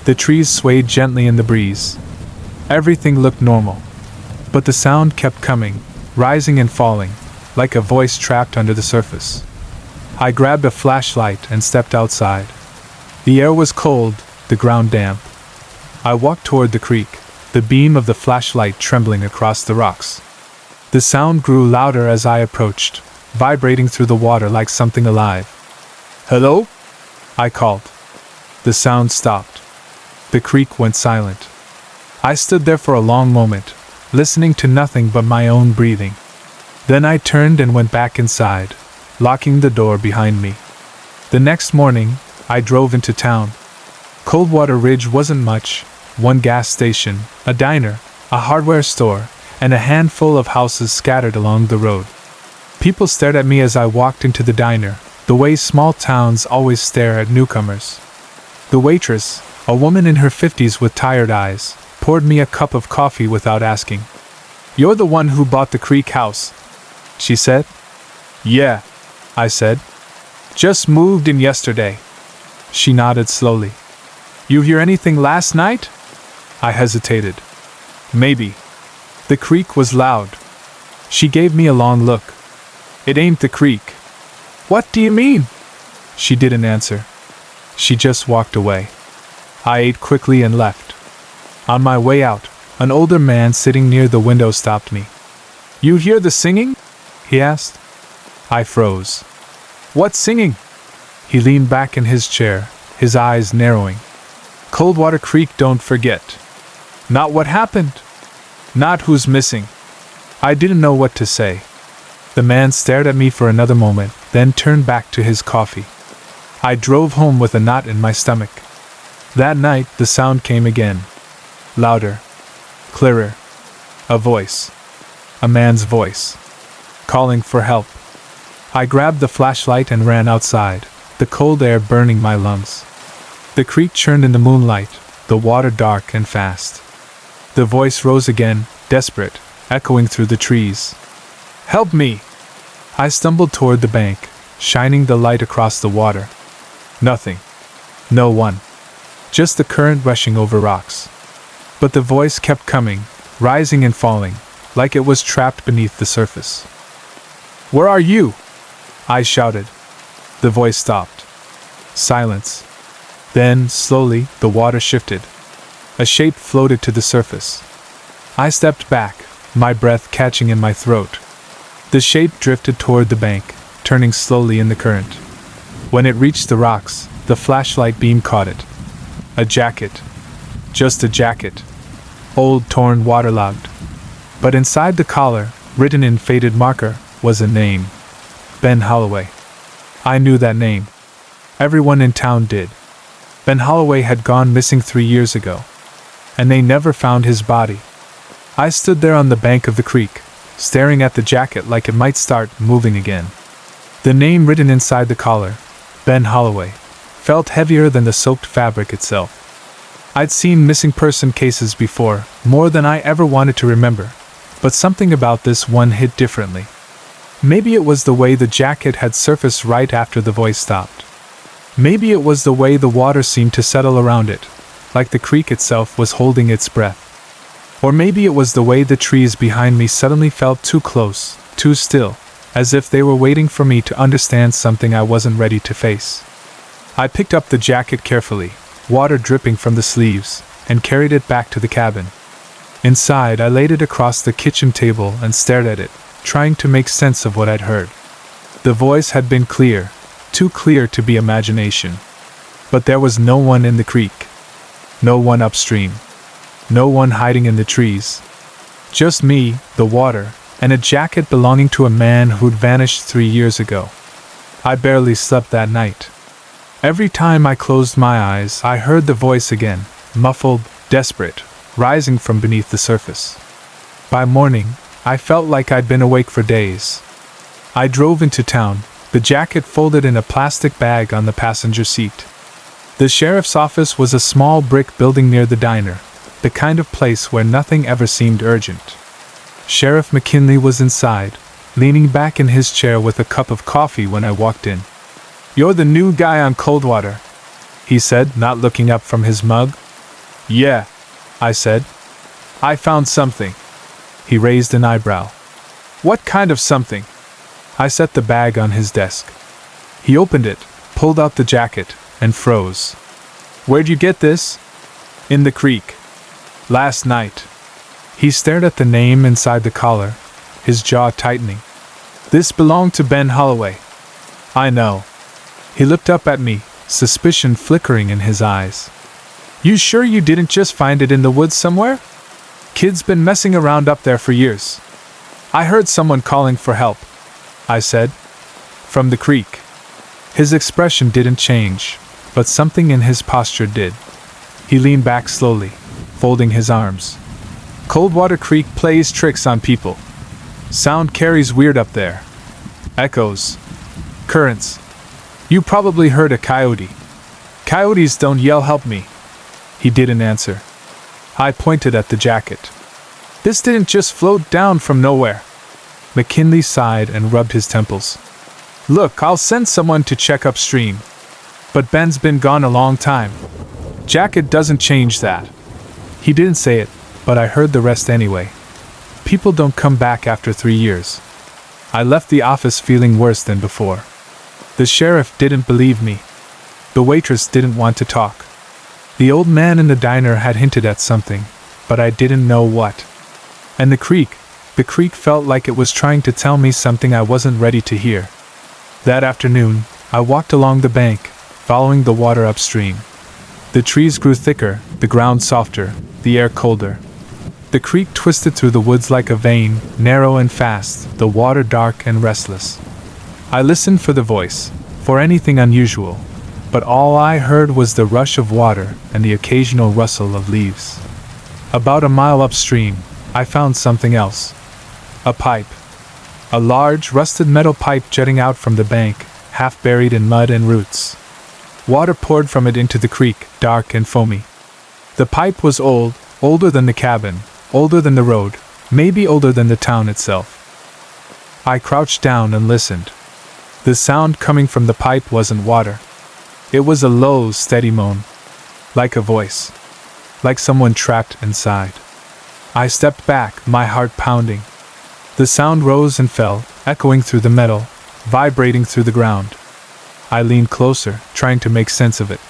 The trees swayed gently in the breeze. Everything looked normal. But the sound kept coming, rising and falling, like a voice trapped under the surface. I grabbed a flashlight and stepped outside. The air was cold, the ground damp. I walked toward the creek, the beam of the flashlight trembling across the rocks. The sound grew louder as I approached, vibrating through the water like something alive. "Hello?" I called. The sound stopped. The creek went silent. I stood there for a long moment, listening to nothing but my own breathing. Then I turned and went back inside, locking the door behind me. The next morning, I drove into town. Coldwater Ridge wasn't much: one gas station, a diner, a hardware store, and a handful of houses scattered along the road. People stared at me as I walked into the diner, the way small towns always stare at newcomers. The waitress, a woman in her 50s with tired eyes, poured me a cup of coffee without asking. "You're the one who bought the Creek house," she said. "Yeah," I said. "Just moved in yesterday." She nodded slowly. "You hear anything last night?" I hesitated. "Maybe." The creek was loud. She gave me a long look. "It ain't the creek." "What do you mean?" She didn't answer. She just walked away. I ate quickly and left. On my way out, an older man sitting near the window stopped me. "You hear the singing?" he asked. I froze. "What singing?" He leaned back in his chair, his eyes narrowing. "Coldwater Creek, don't forget." "Not what happened?" "Not who's missing." I didn't know what to say. The man stared at me for another moment, then turned back to his coffee. I drove home with a knot in my stomach. That night, the sound came again. Louder. Clearer. A voice. A man's voice. Calling for help. I grabbed the flashlight and ran outside, the cold air burning my lungs. The creek churned in the moonlight, the water dark and fast. The voice rose again, desperate, echoing through the trees. "Help me!" I stumbled toward the bank, shining the light across the water. Nothing. No one. Just the current rushing over rocks. But the voice kept coming, rising and falling, like it was trapped beneath the surface. "Where are you?" I shouted. The voice stopped. Silence. Then, slowly, the water shifted. A shape floated to the surface. I stepped back, my breath catching in my throat. The shape drifted toward the bank, turning slowly in the current. When it reached the rocks, the flashlight beam caught it. A jacket. Just a jacket. old, torn, waterlogged. But inside the collar, written in faded marker, was a name. Ben Holloway. I knew that name. Everyone in town did. Ben Holloway had gone missing 3 years ago, and they never found his body. I stood there on the bank of the creek, staring at the jacket like it might start moving again. The name written inside the collar, Ben Holloway, felt heavier than the soaked fabric itself. I'd seen missing person cases before, more than I ever wanted to remember, but something about this one hit differently. Maybe it was the way the jacket had surfaced right after the voice stopped. Maybe it was the way the water seemed to settle around it, like the creek itself was holding its breath. Or maybe it was the way the trees behind me suddenly felt too close, too still, as if they were waiting for me to understand something I wasn't ready to face. I picked up the jacket carefully, water dripping from the sleeves, and carried it back to the cabin. Inside, I laid it across the kitchen table and stared at it, trying to make sense of what I'd heard. The voice had been clear, too clear to be imagination. But there was no one in the creek. No one upstream. No one hiding in the trees. Just me, the water, and a jacket belonging to a man who'd vanished 3 years ago. I barely slept that night. Every time I closed my eyes, I heard the voice again, muffled, desperate, rising from beneath the surface. By morning, I felt like I'd been awake for days. I drove into town, the jacket folded in a plastic bag on the passenger seat. The sheriff's office was a small brick building near the diner, the kind of place where nothing ever seemed urgent. Sheriff McKinley was inside, leaning back in his chair with a cup of coffee when I walked in. "You're the new guy on Coldwater," he said, not looking up from his mug. "Yeah," I said. "I found something." He raised an eyebrow. "What kind of something?" I set the bag on his desk. He opened it, pulled out the jacket, and froze. "Where'd you get this?" "In the creek. Last night." He stared at the name inside the collar, his jaw tightening. "This belonged to Ben Holloway." "I know." He looked up at me, suspicion flickering in his eyes. "You sure you didn't just find it in the woods somewhere? Kid's been messing around up there for years." "I heard someone calling for help," I said. "From the creek." His expression didn't change, but something in his posture did. He leaned back slowly, folding his arms. "Coldwater Creek plays tricks on people. Sound carries weird up there. Echoes. Currents. You probably heard a coyote. Coyotes don't yell, 'Help me.'" He didn't answer. I pointed at the jacket. "This didn't just float down from nowhere." McKinley sighed and rubbed his temples. "Look, I'll send someone to check upstream. But Ben's been gone a long time. Jacket doesn't change that." He didn't say it, but I heard the rest anyway. People don't come back after 3 years. I left the office feeling worse than before. The sheriff didn't believe me. The waitress didn't want to talk. The old man in the diner had hinted at something, but I didn't know what. And the creek felt like it was trying to tell me something I wasn't ready to hear. That afternoon, I walked along the bank, following the water upstream. The trees grew thicker, the ground softer, the air colder. The creek twisted through the woods like a vein, narrow and fast, the water dark and restless. I listened for the voice, for anything unusual, but all I heard was the rush of water and the occasional rustle of leaves. About a mile upstream, I found something else. A pipe. A large, rusted metal pipe jutting out from the bank, half buried in mud and roots. Water poured from it into the creek, dark and foamy. The pipe was old, older than the cabin, older than the road, maybe older than the town itself. I crouched down and listened. The sound coming from the pipe wasn't water. It was a low, steady moan. Like a voice. Like someone trapped inside. I stepped back, my heart pounding. The sound rose and fell, echoing through the metal, vibrating through the ground. I leaned closer, trying to make sense of it.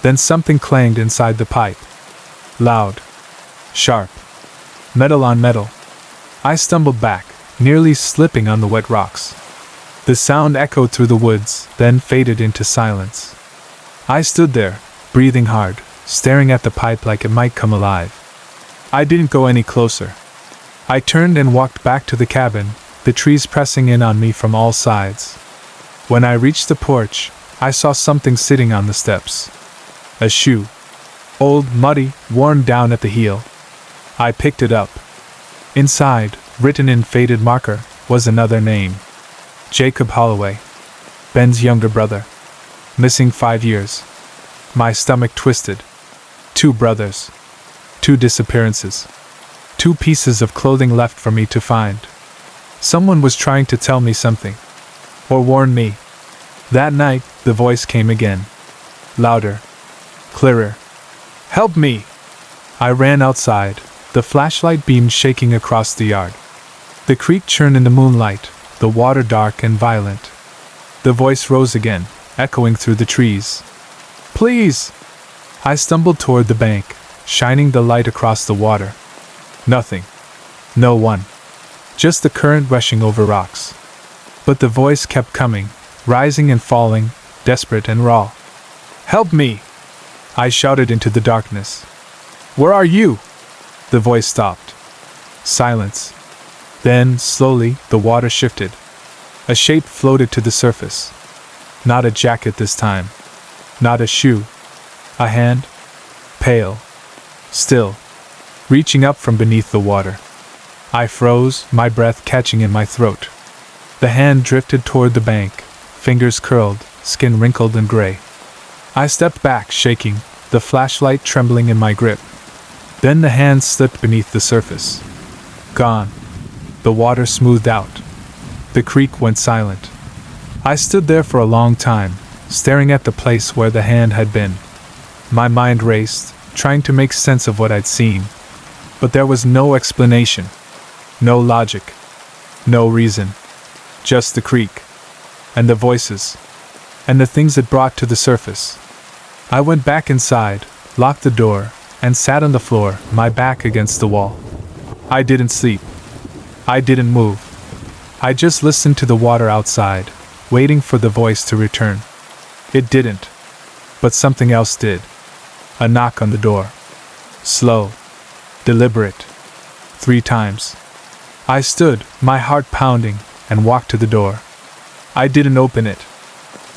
Then something clanged inside the pipe. Loud. Sharp. Metal on metal. I stumbled back, nearly slipping on the wet rocks. The sound echoed through the woods, then faded into silence. I stood there, breathing hard, staring at the pipe like it might come alive. I didn't go any closer. I turned and walked back to the cabin, the trees pressing in on me from all sides. When I reached the porch, I saw something sitting on the steps. A shoe. Old, muddy, worn down at the heel. I picked it up. Inside, written in faded marker, was another name. Jacob Holloway. Ben's younger brother. Missing 5 years. My stomach twisted. 2 brothers. 2 disappearances. 2 pieces of clothing left for me to find. Someone was trying to tell me something. Or warn me. That night, the voice came again. Louder. Clearer. Help me! I ran outside, the flashlight beam shaking across the yard. The creek churned in the moonlight, the water dark and violent. The voice rose again, echoing through the trees. Please! I stumbled toward the bank, shining the light across the water. Nothing. No one. Just the current rushing over rocks. But the voice kept coming, rising and falling, desperate and raw. Help me! I shouted into the darkness. Where are you? The voice stopped. Silence. Then, slowly, the water shifted. A shape floated to the surface. Not a jacket this time. Not a shoe. A hand. Pale. Still. Reaching up from beneath the water. I froze, my breath catching in my throat. The hand drifted toward the bank, fingers curled, skin wrinkled and gray. I stepped back, shaking, the flashlight trembling in my grip. Then the hand slipped beneath the surface. Gone. The water smoothed out. The creek went silent. I stood there for a long time, staring at the place where the hand had been. My mind raced, trying to make sense of what I'd seen. But there was no explanation. No logic. No reason. Just the creek. And the voices. And the things it brought to the surface. I went back inside, locked the door, and sat on the floor, my back against the wall. I didn't sleep. I didn't move. I just listened to the water outside, waiting for the voice to return. It didn't. But something else did. A knock on the door. Slow. Deliberate. 3 times. I stood, my heart pounding, and walked to the door. I didn't open it.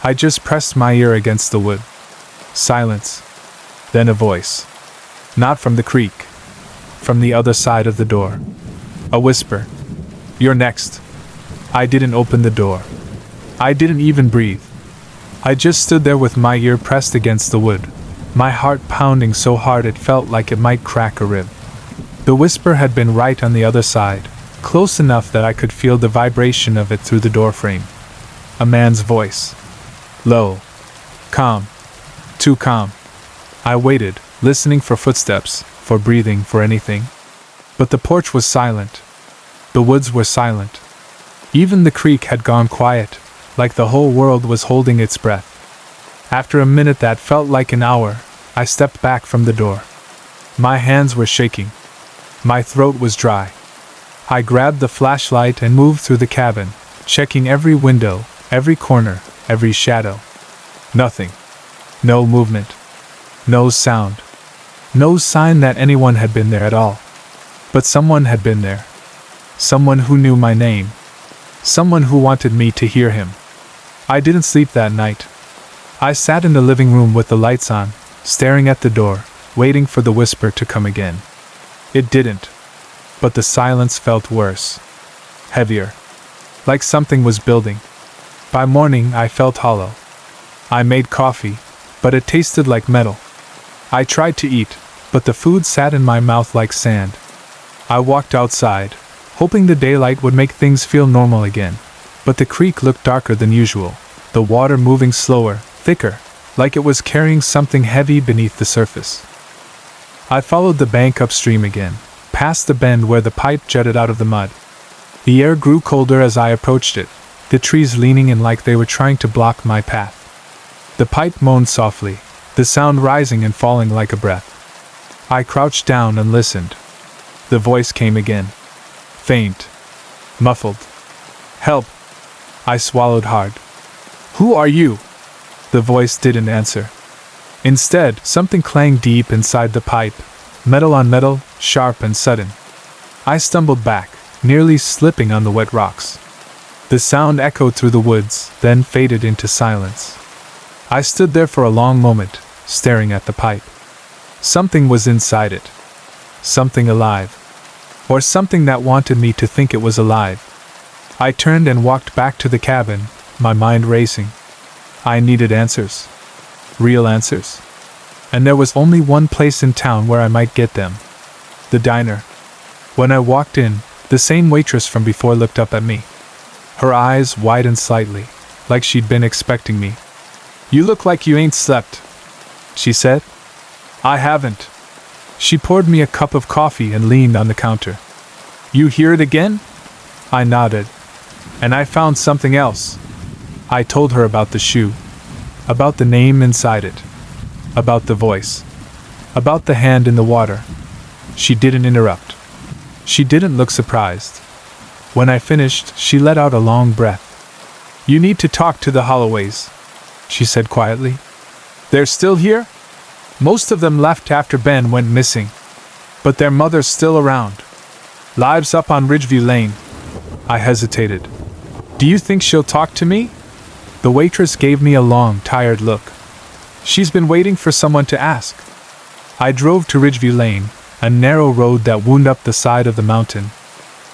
I just pressed my ear against the wood. Silence. Then a voice. Not from the creek. From the other side of the door. A whisper. You're next. I didn't open the door. I didn't even breathe. I just stood there with my ear pressed against the wood, my heart pounding so hard it felt like it might crack a rib. The whisper had been right on the other side, close enough that I could feel the vibration of it through the doorframe. A man's voice. Low. Calm. Too calm. I waited, listening for footsteps, for breathing, for anything. But the porch was silent. The woods were silent. Even the creek had gone quiet, like the whole world was holding its breath. After a minute that felt like an hour, I stepped back from the door. My hands were shaking. My throat was dry. I grabbed the flashlight and moved through the cabin, checking every window, every corner, every shadow. Nothing. No movement. No sound. No sign that anyone had been there at all. But someone had been there. Someone who knew my name. Someone who wanted me to hear him. I didn't sleep that night. I sat in the living room with the lights on, staring at the door, waiting for the whisper to come again. It didn't. But the silence felt worse. Heavier. Like something was building. By morning I felt hollow. I made coffee, but it tasted like metal. I tried to eat, but the food sat in my mouth like sand. I walked outside, hoping the daylight would make things feel normal again. But the creek looked darker than usual, the water moving slower, thicker, like it was carrying something heavy beneath the surface. I followed the bank upstream again, past the bend where the pipe jutted out of the mud. The air grew colder as I approached it, the trees leaning in like they were trying to block my path. The pipe moaned softly, the sound rising and falling like a breath. I crouched down and listened. The voice came again. Faint. Muffled. Help! I swallowed hard. Who are you? The voice didn't answer. Instead, something clanged deep inside the pipe, metal on metal, sharp and sudden. I stumbled back, nearly slipping on the wet rocks. The sound echoed through the woods, then faded into silence. I stood there for a long moment, staring at the pipe. Something was inside it. Something alive. Or something that wanted me to think it was alive. I turned and walked back to the cabin, my mind racing. I needed answers. Real answers. And there was only one place in town where I might get them. The diner. When I walked in, the same waitress from before looked up at me. Her eyes widened slightly, like she'd been expecting me. "You look like you ain't slept," she said. "I haven't." She poured me a cup of coffee and leaned on the counter. "You hear it again?" I nodded. "And I found something else." I told her about the shoe. About the name inside it. About the voice. About the hand in the water. She didn't interrupt. She didn't look surprised. When I finished, she let out a long breath. "You need to talk to the Holloways," she said quietly. "They're still here? Most of them left after Ben went missing. But their mother's still around. Lives up on Ridgeview Lane." I hesitated. "Do you think she'll talk to me?" The waitress gave me a long, tired look. "She's been waiting for someone to ask." I drove to Ridgeview Lane, a narrow road that wound up the side of the mountain.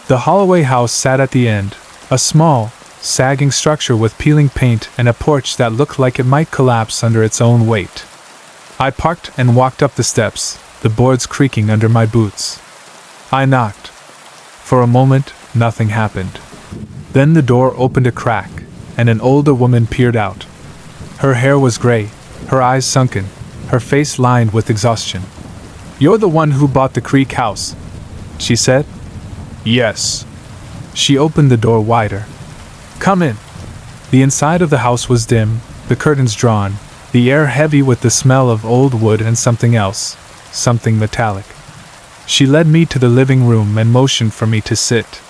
The Holloway house sat at the end, a small, sagging structure with peeling paint and a porch that looked like it might collapse under its own weight. I parked and walked up the steps, the boards creaking under my boots. I knocked. For a moment, nothing happened. Then the door opened a crack, and an older woman peered out. Her hair was gray, her eyes sunken, her face lined with exhaustion. "You're the one who bought the Creek house," she said. "Yes." She opened the door wider. "Come in." The inside of the house was dim, the curtains drawn, the air heavy with the smell of old wood and something else, something metallic. She led me to the living room and motioned for me to sit.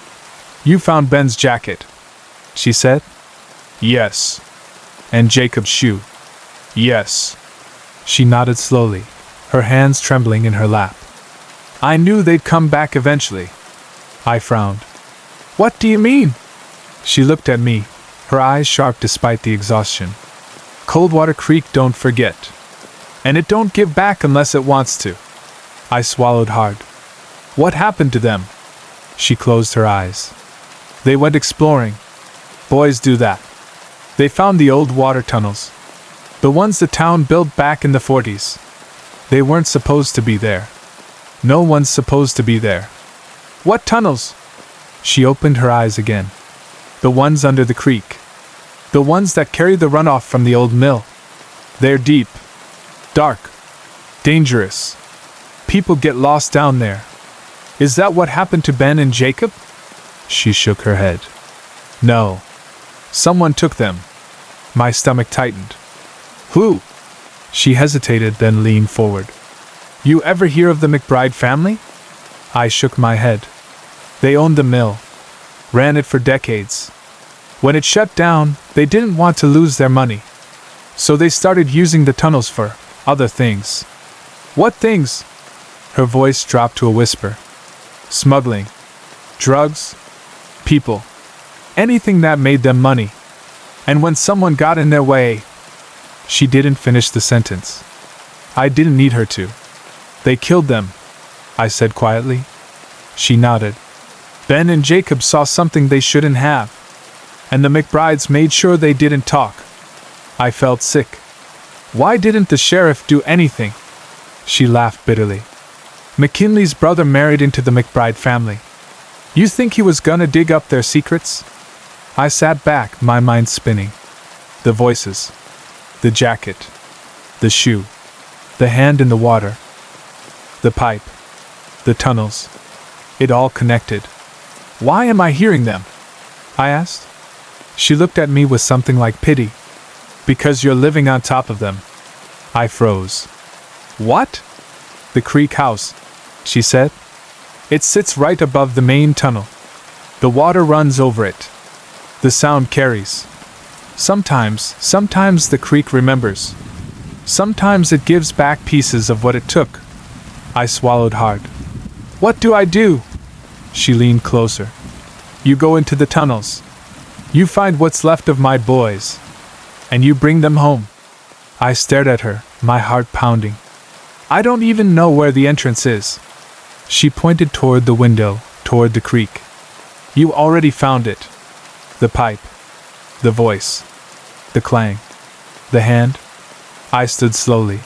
"You found Ben's jacket," she said. "Yes." "And Jacob's shoe." "Yes." She nodded slowly, her hands trembling in her lap. "I knew they'd come back eventually." I frowned. "What do you mean?" She looked at me, her eyes sharp despite the exhaustion. "Coldwater Creek don't forget. And it don't give back unless it wants to." I swallowed hard. "What happened to them?" She closed her eyes. "They went exploring. Boys do that. They found the old water tunnels. The ones the town built back in the 40s. They weren't supposed to be there. No one's supposed to be there." "What tunnels?" She opened her eyes again. "The ones under the creek. The ones that carry the runoff from the old mill. They're deep. Dark. Dangerous. People get lost down there. Is that what happened to Ben and Jacob?" She shook her head. "No. Someone took them." My stomach tightened. "Who?" She hesitated, then leaned forward. "You ever hear of the McBride family?" I shook my head. "They owned the mill. Ran it for decades. When it shut down, they didn't want to lose their money. So they started using the tunnels for other things." "What things?" Her voice dropped to a whisper. "Smuggling. Drugs. People. Anything that made them money. And when someone got in their way..." She didn't finish the sentence. I didn't need her to. "They killed them," I said quietly. She nodded. "Ben and Jacob saw something they shouldn't have. And the McBrides made sure they didn't talk." I felt sick. "Why didn't the sheriff do anything?" She laughed bitterly. "McKinley's brother married into the McBride family. You think he was gonna dig up their secrets?" I sat back, my mind spinning. The voices. The jacket. The shoe. The hand in the water. The pipe. The tunnels. It all connected. "Why am I hearing them?" I asked. She looked at me with something like pity. "Because you're living on top of them." I froze. "What?" "The Creek house," she said. "It sits right above the main tunnel. The water runs over it. The sound carries. Sometimes the creek remembers. Sometimes it gives back pieces of what it took." I swallowed hard. What do I do? She leaned closer. You go into the tunnels. You find what's left of my boys. And you bring them home. I stared at her, my heart pounding. I don't even know where the entrance is. She pointed toward the window, toward the creek. You already found it. The pipe. The voice. The clang. The hand. I stood slowly.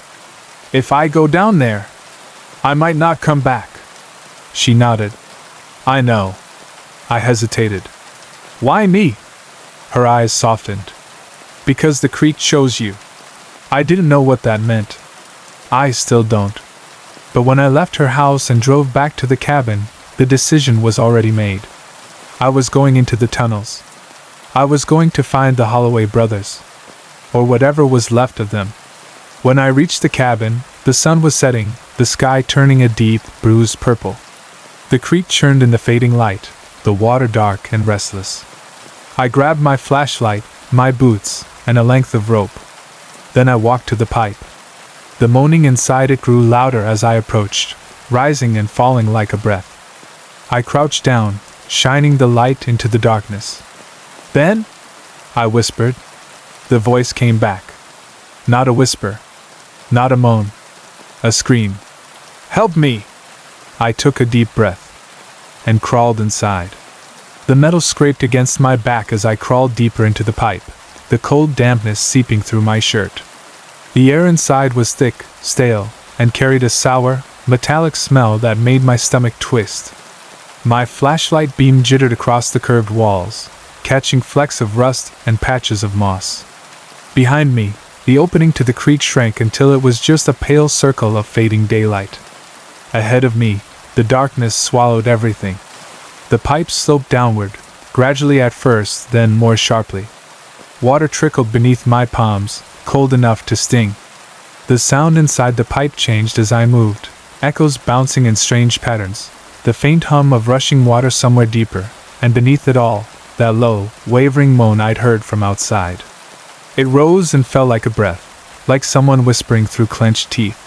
If I go down there, I might not come back. She nodded. I know. I hesitated. Why me? Her eyes softened. Because the creek chose you. I didn't know what that meant. I still don't. But when I left her house and drove back to the cabin, the decision was already made. I was going into the tunnels. I was going to find the Holloway brothers. Or whatever was left of them. When I reached the cabin, the sun was setting, the sky turning a deep, bruised purple. The creek churned in the fading light, the water dark and restless. I grabbed my flashlight, my boots, and a length of rope. Then I walked to the pipe. The moaning inside it grew louder as I approached, rising and falling like a breath. I crouched down, shining the light into the darkness. Ben? I whispered. The voice came back. Not a whisper. Not a moan. A scream. Help me! I took a deep breath and crawled inside. The metal scraped against my back as I crawled deeper into the pipe, the cold dampness seeping through my shirt. The air inside was thick, stale, and carried a sour, metallic smell that made my stomach twist. My flashlight beam jittered across the curved walls, catching flecks of rust and patches of moss. Behind me, the opening to the creek shrank until it was just a pale circle of fading daylight. Ahead of me, the darkness swallowed everything. The pipe sloped downward, gradually at first, then more sharply. Water trickled beneath my palms, cold enough to sting. The sound inside the pipe changed as I moved, echoes bouncing in strange patterns, the faint hum of rushing water somewhere deeper, and beneath it all, that low, wavering moan I'd heard from outside. It rose and fell like a breath, like someone whispering through clenched teeth.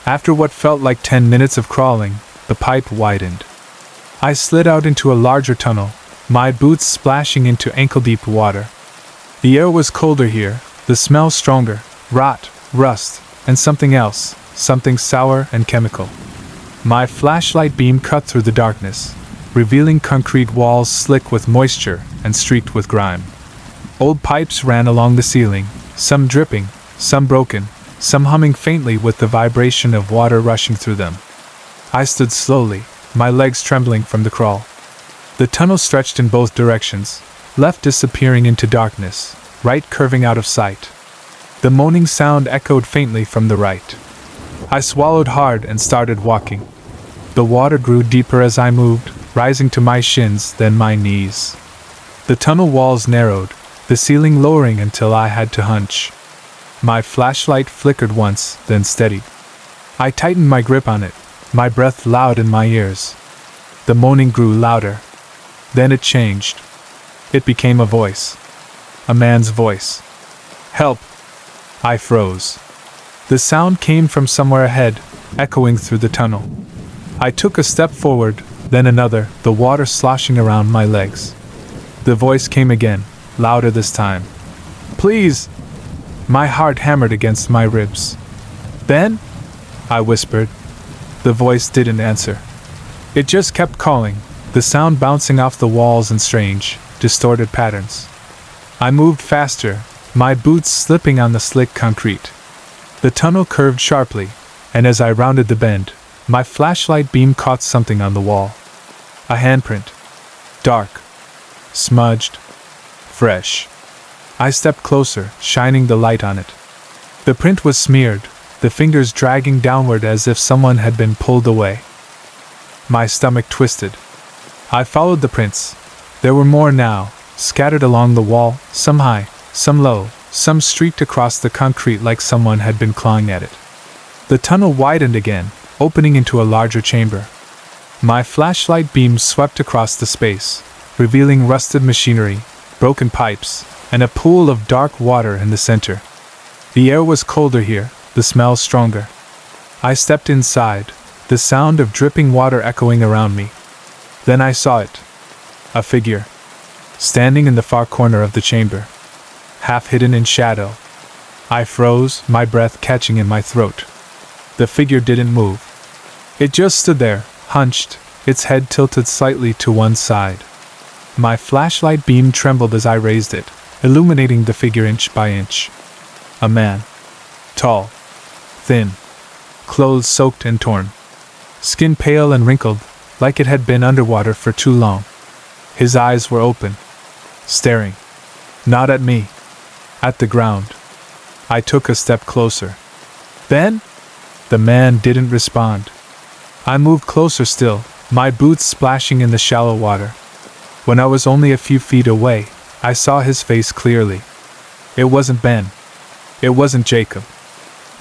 After what felt like 10 minutes of crawling, the pipe widened. I slid out into a larger tunnel, my boots splashing into ankle-deep water. The air was colder here, the smell stronger, rot, rust, and something else, something sour and chemical. My flashlight beam cut through the darkness, revealing concrete walls slick with moisture and streaked with grime. Old pipes ran along the ceiling, some dripping, some broken, some humming faintly with the vibration of water rushing through them. I stood slowly, my legs trembling from the crawl. The tunnel stretched in both directions, left disappearing into darkness, right curving out of sight. The moaning sound echoed faintly from the right. I swallowed hard and started walking. The water grew deeper as I moved, rising to my shins, then my knees. The tunnel walls narrowed, the ceiling lowering until I had to hunch. My flashlight flickered once, then steadied. I tightened my grip on it, my breath loud in my ears. The moaning grew louder. Then it changed. It became a voice. A man's voice. Help! I froze. The sound came from somewhere ahead, echoing through the tunnel. I took a step forward, then another, the water sloshing around my legs. The voice came again, louder this time. Please! My heart hammered against my ribs. Ben? I whispered. The voice didn't answer. It just kept calling, the sound bouncing off the walls in strange, distorted patterns. I moved faster, my boots slipping on the slick concrete. The tunnel curved sharply, and as I rounded the bend, my flashlight beam caught something on the wall. A handprint. Dark. Smudged. Fresh. I stepped closer, shining the light on it. The print was smeared, the fingers dragging downward as if someone had been pulled away. My stomach twisted. I followed the prints. There were more now, scattered along the wall, some high, some low, some streaked across the concrete like someone had been clawing at it. The tunnel widened again, opening into a larger chamber. My flashlight beam swept across the space, revealing rusted machinery, broken pipes, and a pool of dark water in the center. The air was colder here, the smell stronger. I stepped inside, the sound of dripping water echoing around me. Then I saw it. A figure. Standing in the far corner of the chamber. Half hidden in shadow. I froze, my breath catching in my throat. The figure didn't move. It just stood there, hunched, its head tilted slightly to one side. My flashlight beam trembled as I raised it, illuminating the figure inch by inch. A man. Tall. Thin. Clothes soaked and torn. Skin pale and wrinkled, like it had been underwater for too long. His eyes were open. Staring. Not at me. At the ground. I took a step closer. Ben? The man didn't respond. I moved closer still, my boots splashing in the shallow water. When I was only a few feet away, I saw his face clearly. It wasn't Ben. It wasn't Jacob.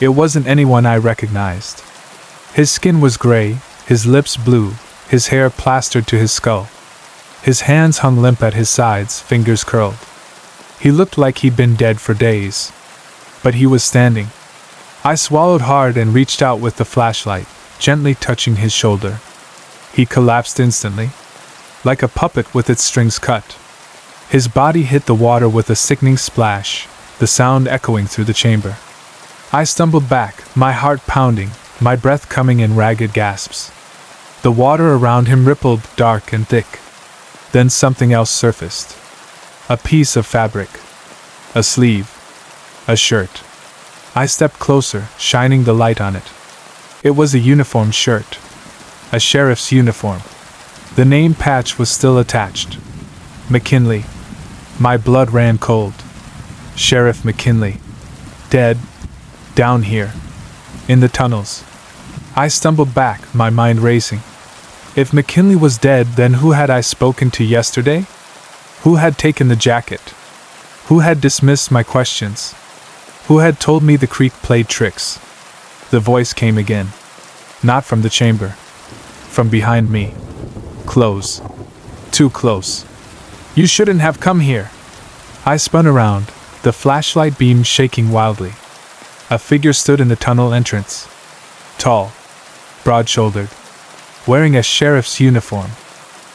It wasn't anyone I recognized. His skin was gray, his lips blue, his hair plastered to his skull. His hands hung limp at his sides, fingers curled. He looked like he'd been dead for days. But he was standing. I swallowed hard and reached out with the flashlight, gently touching his shoulder. He collapsed instantly, like a puppet with its strings cut. His body hit the water with a sickening splash, the sound echoing through the chamber. I stumbled back, my heart pounding, my breath coming in ragged gasps. The water around him rippled, dark and thick. Then something else surfaced. A piece of fabric. A sleeve. A shirt. I stepped closer, shining the light on it. It was a uniform shirt. A sheriff's uniform. The name patch was still attached. McKinley. My blood ran cold. Sheriff McKinley. Dead. Down here. In the tunnels. I stumbled back, my mind racing. If McKinley was dead, then who had I spoken to yesterday? Who had taken the jacket? Who had dismissed my questions? Who had told me the creek played tricks? The voice came again. Not from the chamber. From behind me. Close. Too close. You shouldn't have come here. I spun around, the flashlight beam shaking wildly. A figure stood in the tunnel entrance. Tall. Broad-shouldered. Wearing a sheriff's uniform.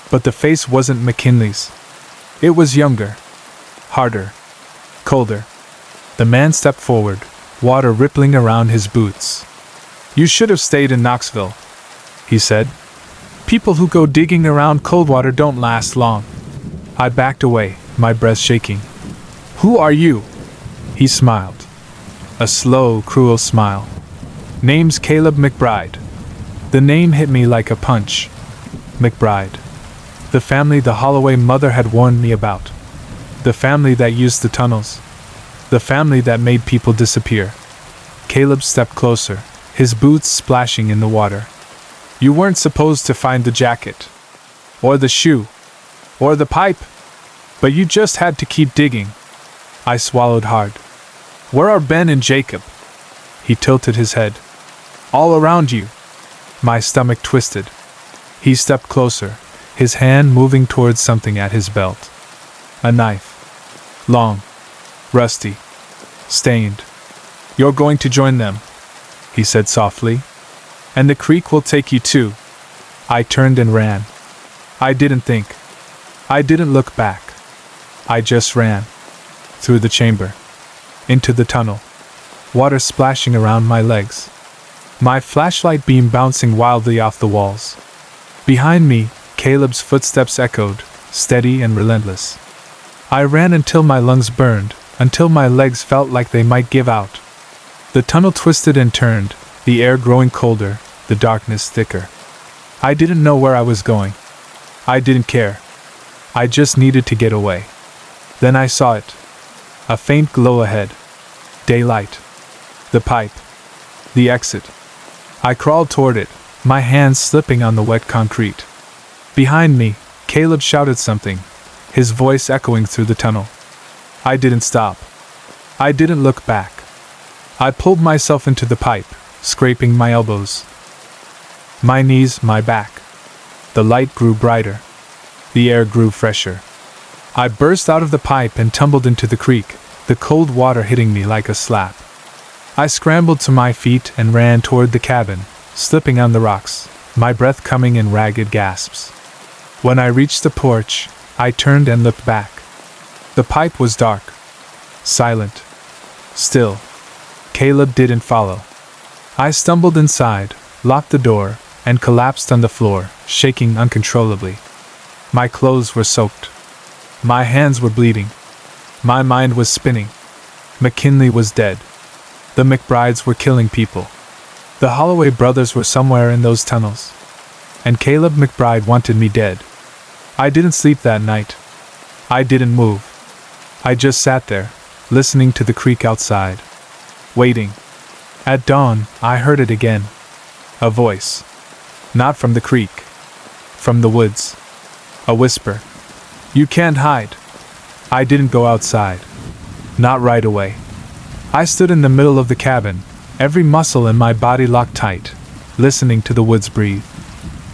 But the face wasn't McKinley's. It was younger. Harder. Colder. The man stepped forward, water rippling around his boots. You should have stayed in Knoxville, he said. People who go digging around cold water don't last long. I backed away, my breath shaking. Who are you? He smiled. A slow, cruel smile. Name's Caleb McBride. The name hit me like a punch. McBride. The family the Holloway mother had warned me about. The family that used the tunnels. The family that made people disappear. Caleb stepped closer, his boots splashing in the water. You weren't supposed to find the jacket. Or the shoe. Or the pipe. But you just had to keep digging. I swallowed hard. Where are Ben and Jacob? He tilted his head. All around you. My stomach twisted. He stepped closer, his hand moving towards something at his belt. A knife. Long. Rusty. Stained. You're going to join them, he said softly. And the creek will take you too. I turned and ran. I didn't think. I didn't look back. I just ran. Through the chamber. Into the tunnel. Water splashing around my legs. My flashlight beam bouncing wildly off the walls. Behind me, Caleb's footsteps echoed, steady and relentless. I ran until my lungs burned, until my legs felt like they might give out. The tunnel twisted and turned, the air growing colder, the darkness thicker. I didn't know where I was going. I didn't care. I just needed to get away. Then I saw it. A faint glow ahead. Daylight. The pipe. The exit. I crawled toward it, my hands slipping on the wet concrete. Behind me, Caleb shouted something, his voice echoing through the tunnel. I didn't stop. I didn't look back. I pulled myself into the pipe, scraping my elbows. My knees, my back. The light grew brighter. The air grew fresher. I burst out of the pipe and tumbled into the creek, the cold water hitting me like a slap. I scrambled to my feet and ran toward the cabin, slipping on the rocks, my breath coming in ragged gasps. When I reached the porch, I turned and looked back. The pipe was dark, silent, still. Caleb didn't follow. I stumbled inside, locked the door, and collapsed on the floor, shaking uncontrollably. My clothes were soaked. My hands were bleeding. My mind was spinning. McKinley was dead. The McBrides were killing people. The Holloway brothers were somewhere in those tunnels. And Caleb McBride wanted me dead. I didn't sleep that night. I didn't move. I just sat there, listening to the creek outside. Waiting. At dawn, I heard it again. A voice. Not from the creek. From the woods. A whisper. You can't hide. I didn't go outside. Not right away. I stood in the middle of the cabin, every muscle in my body locked tight, listening to the woods breathe.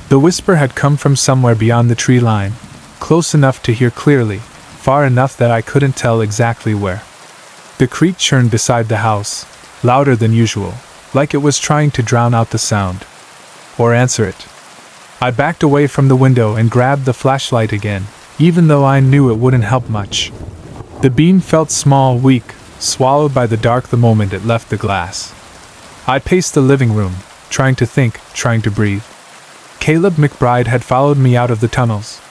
The whisper had come from somewhere beyond the tree line, close enough to hear clearly, far enough that I couldn't tell exactly where. The creek churned beside the house, louder than usual, like it was trying to drown out the sound. Or answer it. I backed away from the window and grabbed the flashlight again, even though I knew it wouldn't help much. The beam felt small, weak, swallowed by the dark the moment it left the glass. I paced the living room, trying to think, trying to breathe. Caleb McBride had followed me out of the tunnels.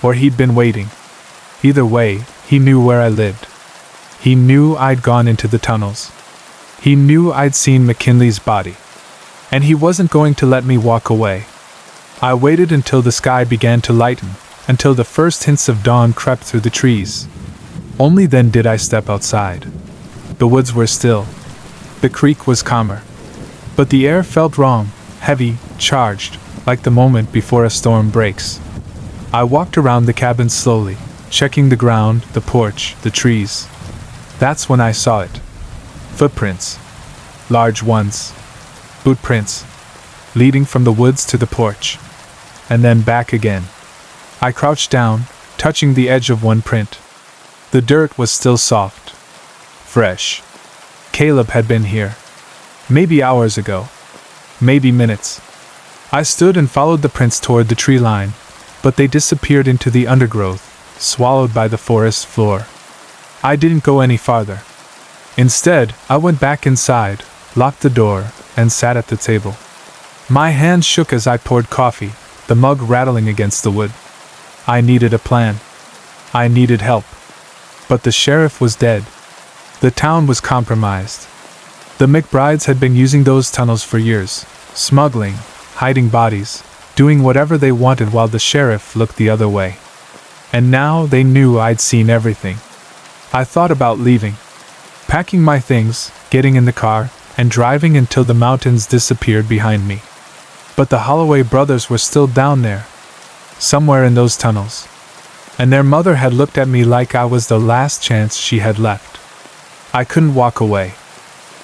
Or he'd been waiting. Either way, he knew where I lived. He knew I'd gone into the tunnels. He knew I'd seen McKinley's body. And he wasn't going to let me walk away. I waited until the sky began to lighten, until the first hints of dawn crept through the trees. Only then did I step outside. The woods were still. The creek was calmer. But the air felt wrong, heavy, charged, like the moment before a storm breaks. I walked around the cabin slowly, checking the ground, the porch, the trees. That's when I saw it. Footprints. Large ones. Boot prints. Leading from the woods to the porch. And then back again. I crouched down, touching the edge of one print. The dirt was still soft. Fresh. Caleb had been here. Maybe hours ago. Maybe minutes. I stood and followed the prints toward the tree line, but they disappeared into the undergrowth, swallowed by the forest floor. I didn't go any farther. Instead, I went back inside, locked the door, and sat at the table. My hands shook as I poured coffee, the mug rattling against the wood. I needed a plan. I needed help. But the sheriff was dead. The town was compromised. The McBrides had been using those tunnels for years, smuggling, hiding bodies, doing whatever they wanted while the sheriff looked the other way. And now they knew I'd seen everything. I thought about leaving. Packing my things, getting in the car, and driving until the mountains disappeared behind me. But the Holloway brothers were still down there, somewhere in those tunnels. And their mother had looked at me like I was the last chance she had left. I couldn't walk away.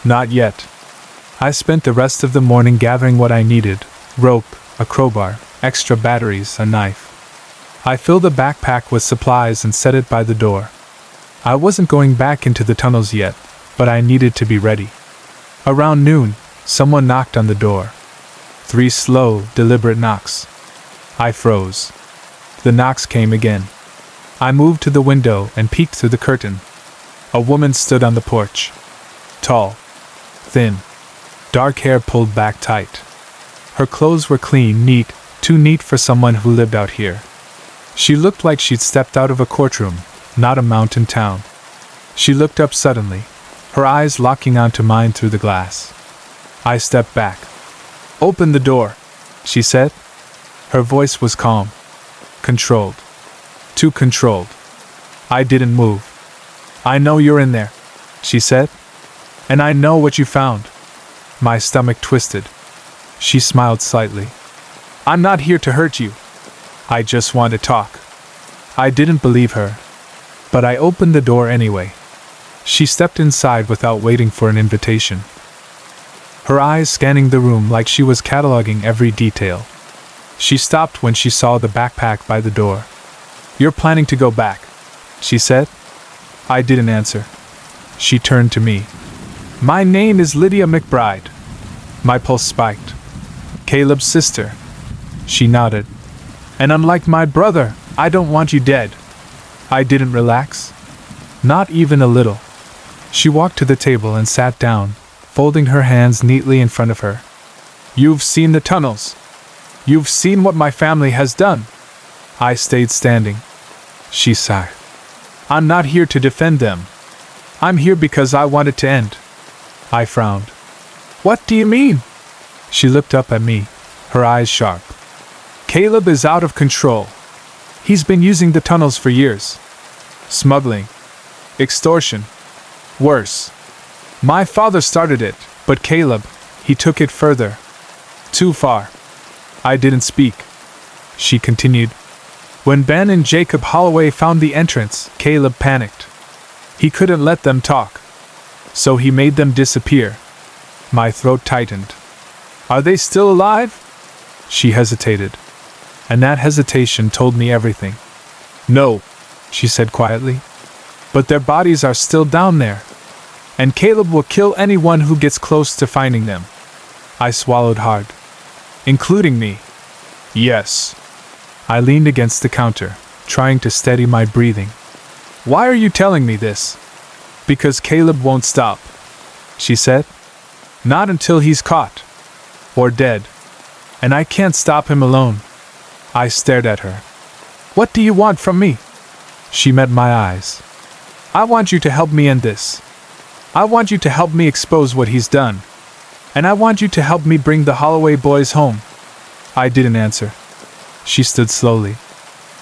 Not yet. I spent the rest of the morning gathering what I needed: rope, a crowbar, extra batteries, a knife. I filled a backpack with supplies and set it by the door. I wasn't going back into the tunnels yet, but I needed to be ready. Around noon, someone knocked on the door. 3 slow, deliberate knocks. I froze. The knocks came again. I moved to the window and peeked through the curtain. A woman stood on the porch. Tall. Thin. Dark hair pulled back tight. Her clothes were clean, neat, too neat for someone who lived out here. She looked like she'd stepped out of a courtroom, not a mountain town. She looked up suddenly, her eyes locking onto mine through the glass. I stepped back. "Open the door," she said. Her voice was calm. Controlled. Too controlled. I didn't move. "I know you're in there," she said. "And I know what you found." My stomach twisted. She smiled slightly. "I'm not here to hurt you. I just want to talk." I didn't believe her, but I opened the door anyway. She stepped inside without waiting for an invitation. Her eyes scanning the room like she was cataloging every detail. She stopped when she saw the backpack by the door. "You're planning to go back," she said. I didn't answer. She turned to me. "My name is Lydia McBride." My pulse spiked. Caleb's sister. She nodded. And unlike my brother, I don't want you dead. I didn't relax. Not even a little. She walked to the table and sat down, folding her hands neatly in front of her. You've seen the tunnels. You've seen what my family has done. I stayed standing. She sighed. I'm not here to defend them. I'm here because I want it to end. I frowned. What do you mean? She looked up at me, her eyes sharp. Caleb is out of control. He's been using the tunnels for years. Smuggling. Extortion. Worse. My father started it, but Caleb, he took it further. Too far. I didn't speak. She continued. When Ben and Jacob Holloway found the entrance, Caleb panicked. He couldn't let them talk. So he made them disappear. My throat tightened. Are they still alive? She hesitated. And that hesitation told me everything. No, she said quietly. But their bodies are still down there. And Caleb will kill anyone who gets close to finding them. I swallowed hard. Including me. Yes. I leaned against the counter, trying to steady my breathing. Why are you telling me this? Because Caleb won't stop, she said. Not until he's caught. Or dead. And I can't stop him alone. I stared at her. What do you want from me? She met my eyes. I want you to help me end this. I want you to help me expose what he's done. And I want you to help me bring the Holloway boys home. I didn't answer. She stood slowly.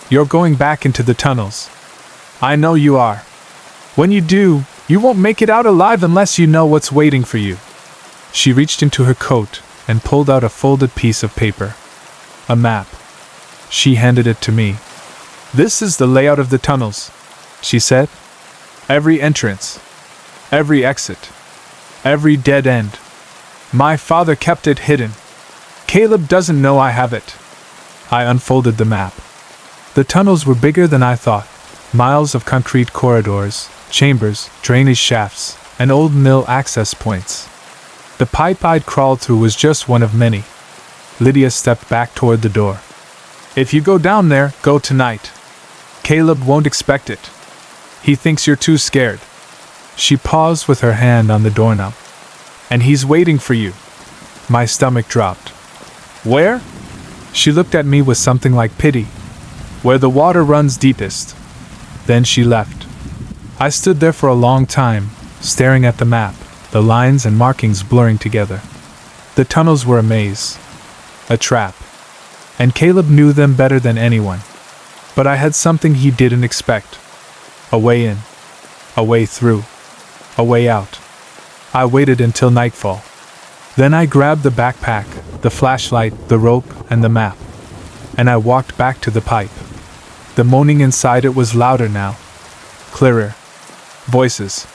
You're going back into the tunnels. I know you are. When you do, you won't make it out alive unless you know what's waiting for you. She reached into her coat and pulled out a folded piece of paper. A map. She handed it to me. This is the layout of the tunnels, she said. Every entrance. Every exit. Every dead end. My father kept it hidden. Caleb doesn't know I have it. I unfolded the map. The tunnels were bigger than I thought. Miles of concrete corridors, chambers, drainage shafts, and old mill access points. The pipe I'd crawled through was just one of many. Lydia stepped back toward the door. If you go down there, go tonight. Caleb won't expect it. He thinks you're too scared. She paused with her hand on the doorknob. And he's waiting for you. My stomach dropped. Where? She looked at me with something like pity. Where the water runs deepest. Then she left. I stood there for a long time, staring at the map, the lines and markings blurring together. The tunnels were a maze. A trap. And Caleb knew them better than anyone. But I had something he didn't expect. A way in. A way through. A way out. I waited until nightfall. Then I grabbed the backpack, the flashlight, the rope, and the map. And I walked back to the pipe. The moaning inside it was louder now. Clearer. Voices.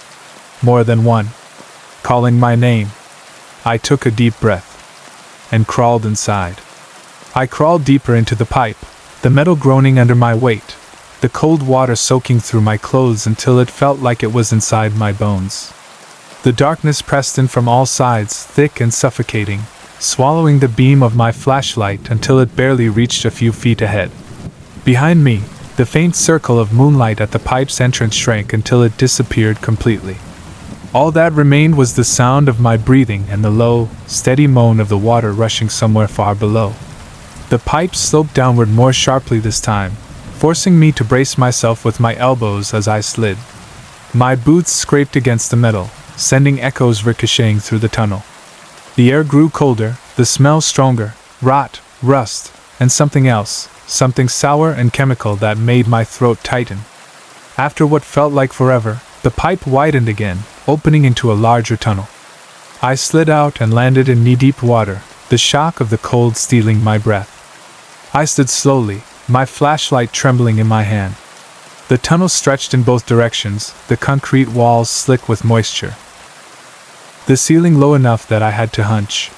More than one. Calling my name. I took a deep breath. And crawled inside. I crawled deeper into the pipe, the metal groaning under my weight, the cold water soaking through my clothes until it felt like it was inside my bones. The darkness pressed in from all sides, thick and suffocating, swallowing the beam of my flashlight until it barely reached a few feet ahead. Behind me, the faint circle of moonlight at the pipe's entrance shrank until it disappeared completely. All that remained was the sound of my breathing and the low, steady moan of the water rushing somewhere far below. The pipe sloped downward more sharply this time, forcing me to brace myself with my elbows as I slid. My boots scraped against the metal, sending echoes ricocheting through the tunnel. The air grew colder, the smell stronger, rot, rust, and something else, something sour and chemical that made my throat tighten. After what felt like forever, the pipe widened again, opening into a larger tunnel. I slid out and landed in knee-deep water, the shock of the cold stealing my breath. I stood slowly, my flashlight trembling in my hand. The tunnel stretched in both directions, the concrete walls slick with moisture. The ceiling low enough that I had to hunch.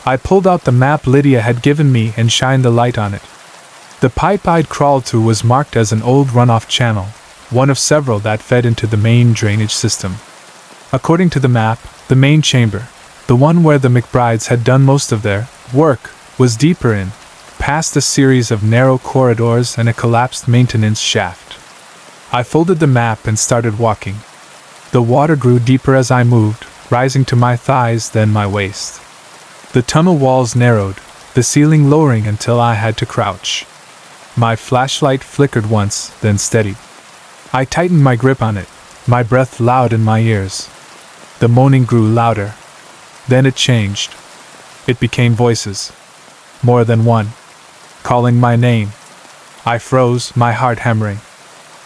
I pulled out the map Lydia had given me and shined the light on it. The pipe I'd crawled through was marked as an old runoff channel, one of several that fed into the main drainage system. According to the map, the main chamber, the one where the McBrides had done most of their work, was deeper in, past a series of narrow corridors and a collapsed maintenance shaft. I folded the map and started walking. The water grew deeper as I moved, rising to my thighs, then my waist. The tunnel walls narrowed, the ceiling lowering until I had to crouch. My flashlight flickered once, then steadied. I tightened my grip on it, my breath loud in my ears. The moaning grew louder. Then it changed. It became voices. More than one. Calling my name. I froze, my heart hammering.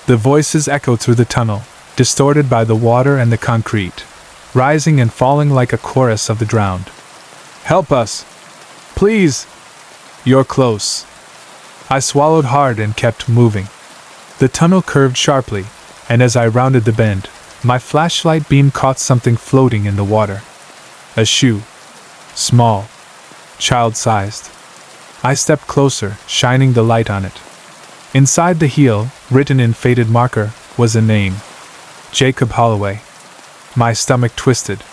The voices echoed through the tunnel, distorted by the water and the concrete, rising and falling like a chorus of the drowned. Help us! Please! You're close. I swallowed hard and kept moving. The tunnel curved sharply, and as I rounded the bend, my flashlight beam caught something floating in the water. A shoe. Small. Child-sized. I stepped closer, shining the light on it. Inside the heel, written in faded marker, was a name. Jacob Holloway. My stomach twisted.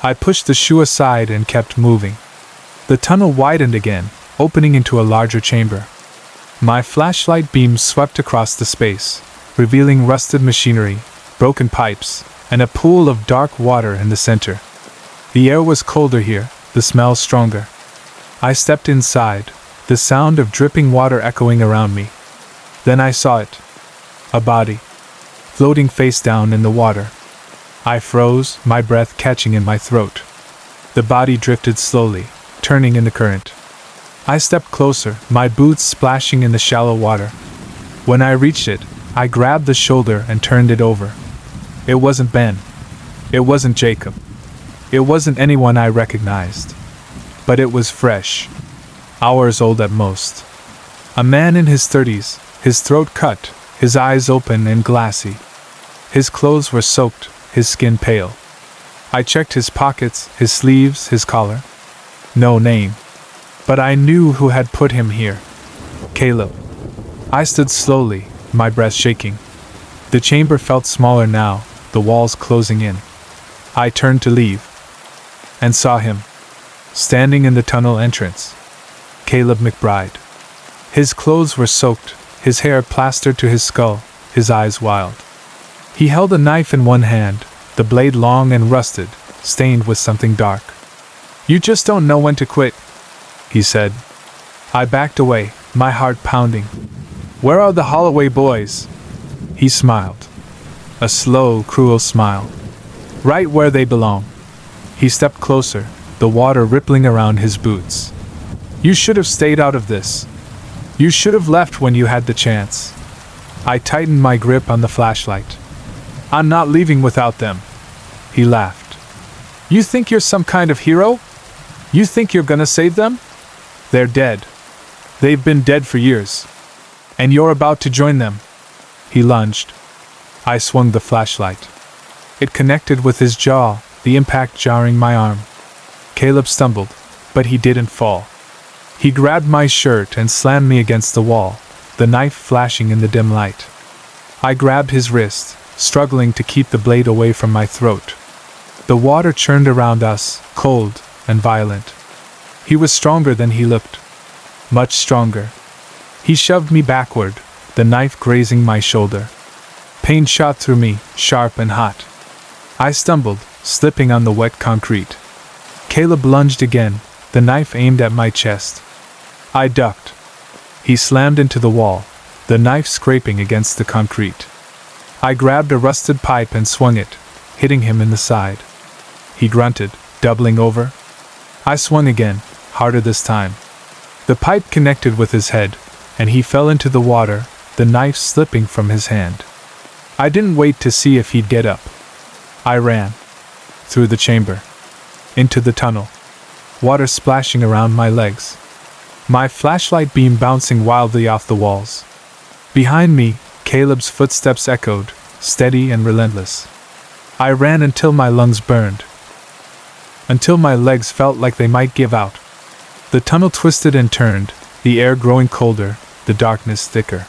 I pushed the shoe aside and kept moving. The tunnel widened again, opening into a larger chamber. My flashlight beam swept across the space, revealing rusted machinery, broken pipes, and a pool of dark water in the center. The air was colder here, the smell stronger. I stepped inside, the sound of dripping water echoing around me. Then I saw it. A body. Floating face down in the water. I froze, my breath catching in my throat. The body drifted slowly, turning in the current. I stepped closer, my boots splashing in the shallow water. When I reached it, I grabbed the shoulder and turned it over. It wasn't Ben. It wasn't Jacob. It wasn't anyone I recognized. But it was fresh. Hours old at most. A man in his 30s, his throat cut, his eyes open and glassy. His clothes were soaked, his skin pale. I checked his pockets, his sleeves, his collar. No name. But I knew who had put him here. Caleb. I stood slowly, my breath shaking. The chamber felt smaller now, the walls closing in. I turned to leave. And saw him. Standing in the tunnel entrance. Caleb McBride. His clothes were soaked, his hair plastered to his skull, his eyes wild. He held a knife in one hand, the blade long and rusted, stained with something dark. You just don't know when to quit, he said. I backed away, my heart pounding. Where are the Holloway boys? He smiled. A slow, cruel smile. Right where they belong. He stepped closer, the water rippling around his boots. You should have stayed out of this. You should have left when you had the chance. I tightened my grip on the flashlight. I'm not leaving without them. He laughed. You think you're some kind of hero? You think you're gonna save them? They're dead. They've been dead for years. And you're about to join them. He lunged. I swung the flashlight. It connected with his jaw, the impact jarring my arm. Caleb stumbled, but he didn't fall. He grabbed my shirt and slammed me against the wall, the knife flashing in the dim light. I grabbed his wrist, struggling to keep the blade away from my throat. The water churned around us, cold and violent. He was stronger than he looked. Much stronger. He shoved me backward, the knife grazing my shoulder. Pain shot through me, sharp and hot. I stumbled, slipping on the wet concrete. Caleb lunged again, the knife aimed at my chest. I ducked. He slammed into the wall, the knife scraping against the concrete. I grabbed a rusted pipe and swung it, hitting him in the side. He grunted, doubling over. I swung again, harder this time. The pipe connected with his head, and he fell into the water, the knife slipping from his hand. I didn't wait to see if he'd get up. I ran. Through the chamber. Into the tunnel. Water splashing around my legs. My flashlight beam bouncing wildly off the walls. Behind me, Caleb's footsteps echoed, steady and relentless. I ran until my lungs burned. Until my legs felt like they might give out. The tunnel twisted and turned, the air growing colder, the darkness thicker.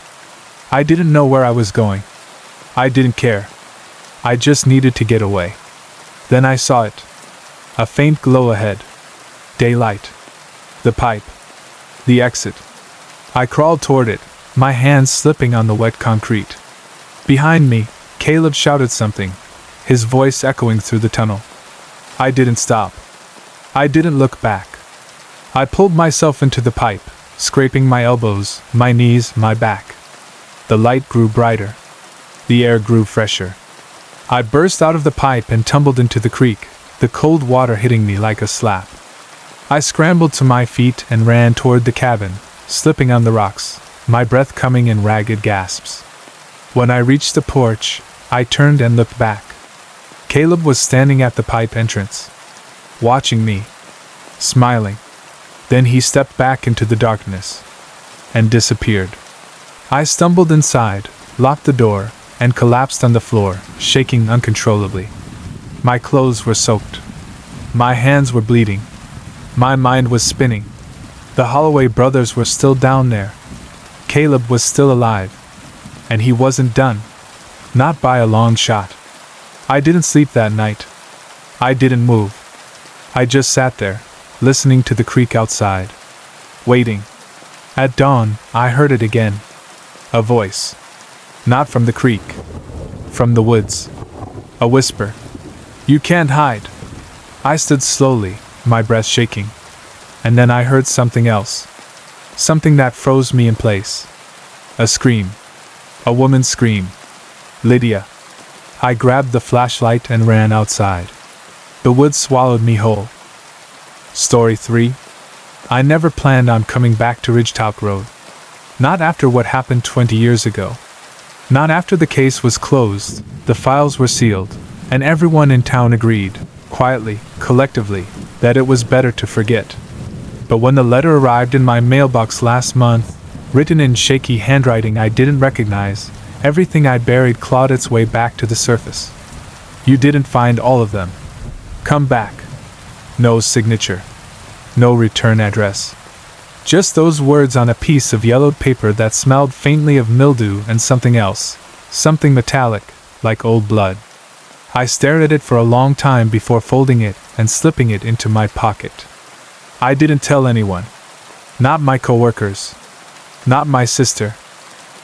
I didn't know where I was going. I didn't care. I just needed to get away. Then I saw it. A faint glow ahead. Daylight. The pipe. The exit. I crawled toward it, my hands slipping on the wet concrete. Behind me, Caleb shouted something, his voice echoing through the tunnel. I didn't stop. I didn't look back. I pulled myself into the pipe, scraping my elbows, my knees, my back. The light grew brighter. The air grew fresher. I burst out of the pipe and tumbled into the creek, the cold water hitting me like a slap. I scrambled to my feet and ran toward the cabin, slipping on the rocks, my breath coming in ragged gasps. When I reached the porch, I turned and looked back. Caleb was standing at the pipe entrance, watching me, smiling. Then he stepped back into the darkness and disappeared. I stumbled inside, locked the door, and collapsed on the floor, shaking uncontrollably. My clothes were soaked. My hands were bleeding. My mind was spinning. The Holloway brothers were still down there. Caleb was still alive. And he wasn't done. Not by a long shot. I didn't sleep that night. I didn't move. I just sat there, listening to the creek outside. Waiting. At dawn, I heard it again. A voice. Not from the creek. From the woods. A whisper. You can't hide. I stood slowly, my breath shaking. And then I heard something else. Something that froze me in place. A scream. A woman's scream. Lydia. I grabbed the flashlight and ran outside. The woods swallowed me whole. Story 3. I never planned on coming back to Ridgetop Road. Not after what happened 20 years ago. Not after the case was closed, the files were sealed, and everyone in town agreed, quietly, collectively, that it was better to forget. But when the letter arrived in my mailbox last month, written in shaky handwriting I didn't recognize, everything I buried clawed its way back to the surface. You didn't find all of them. Come back. No signature. No return address. Just those words on a piece of yellowed paper that smelled faintly of mildew and something else, something metallic, like old blood. I stared at it for a long time before folding it and slipping it into my pocket. I didn't tell anyone. Not my coworkers. Not my sister.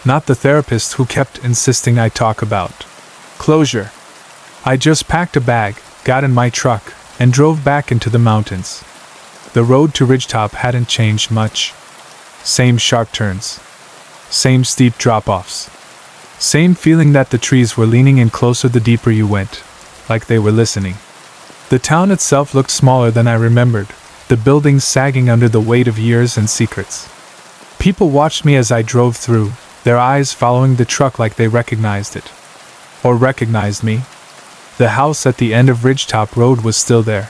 Not the therapist who kept insisting I talk about closure. I just packed a bag, got in my truck, and drove back into the mountains. The road to Ridgetop hadn't changed much. Same sharp turns. Same steep drop-offs. Same feeling that the trees were leaning in closer the deeper you went, like they were listening. The town itself looked smaller than I remembered, the buildings sagging under the weight of years and secrets. People watched me as I drove through, their eyes following the truck like they recognized it. Or recognized me. The house at the end of Ridgetop Road was still there.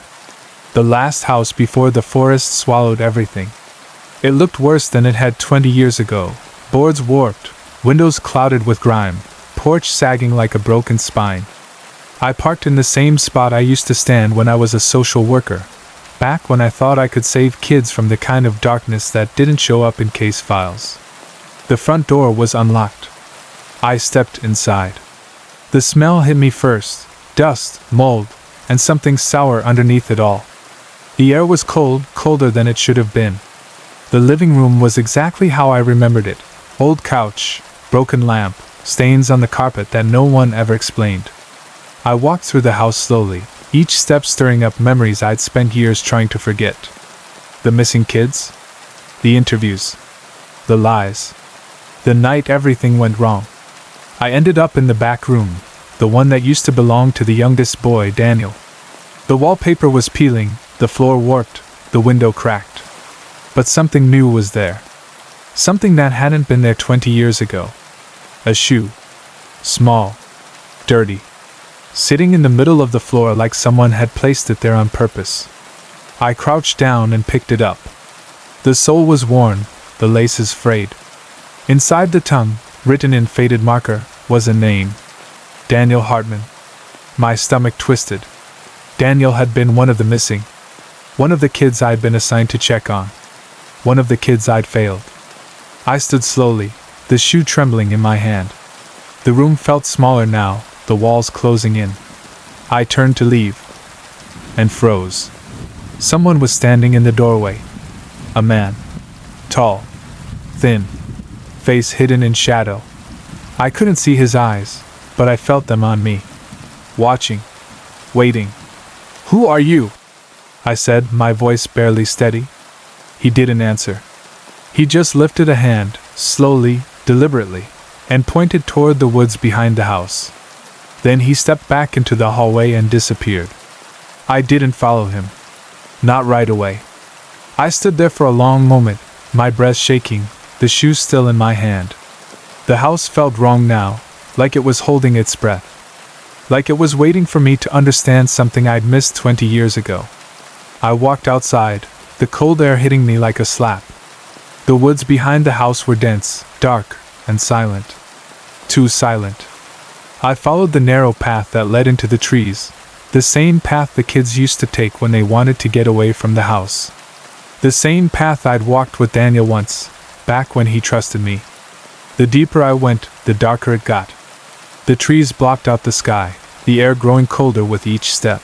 The last house before the forest swallowed everything. It looked worse than it had 20 years ago. Boards warped, windows clouded with grime, porch sagging like a broken spine. I parked in the same spot I used to stand when I was a social worker, back when I thought I could save kids from the kind of darkness that didn't show up in case files. The front door was unlocked. I stepped inside. The smell hit me first, dust, mold, and something sour underneath it all. The air was cold, colder than it should have been. The living room was exactly how I remembered it. Old couch, broken lamp, stains on the carpet that no one ever explained. I walked through the house slowly, each step stirring up memories I'd spent years trying to forget. The missing kids? The interviews? The lies? The night everything went wrong. I ended up in the back room, the one that used to belong to the youngest boy, Daniel. The wallpaper was peeling, the floor warped, the window cracked. But something new was there. Something that hadn't been there 20 years ago. A shoe. Small. Dirty. Sitting in the middle of the floor like someone had placed it there on purpose. I crouched down and picked it up. The sole was worn, the laces frayed. Inside the tongue, written in faded marker, was a name. Daniel Hartman. My stomach twisted. Daniel had been one of the missing. One of the kids I'd been assigned to check on. One of the kids I'd failed. I stood slowly, the shoe trembling in my hand. The room felt smaller now, the walls closing in. I turned to leave. And froze. Someone was standing in the doorway. A man. Tall, thin, face hidden in shadow. I couldn't see his eyes, but I felt them on me. Watching. Waiting. "Who are you?" I said, my voice barely steady. He didn't answer. He just lifted a hand, slowly, deliberately, and pointed toward the woods behind the house. Then he stepped back into the hallway and disappeared. I didn't follow him. Not right away. I stood there for a long moment, my breath shaking, the shoe still in my hand. The house felt wrong now, like it was holding its breath. Like it was waiting for me to understand something I'd missed 20 years ago. I walked outside, the cold air hitting me like a slap. The woods behind the house were dense, dark, and silent. Too silent. I followed the narrow path that led into the trees, the same path the kids used to take when they wanted to get away from the house. The same path I'd walked with Daniel once, back when he trusted me. The deeper I went, the darker it got. The trees blocked out the sky, the air growing colder with each step.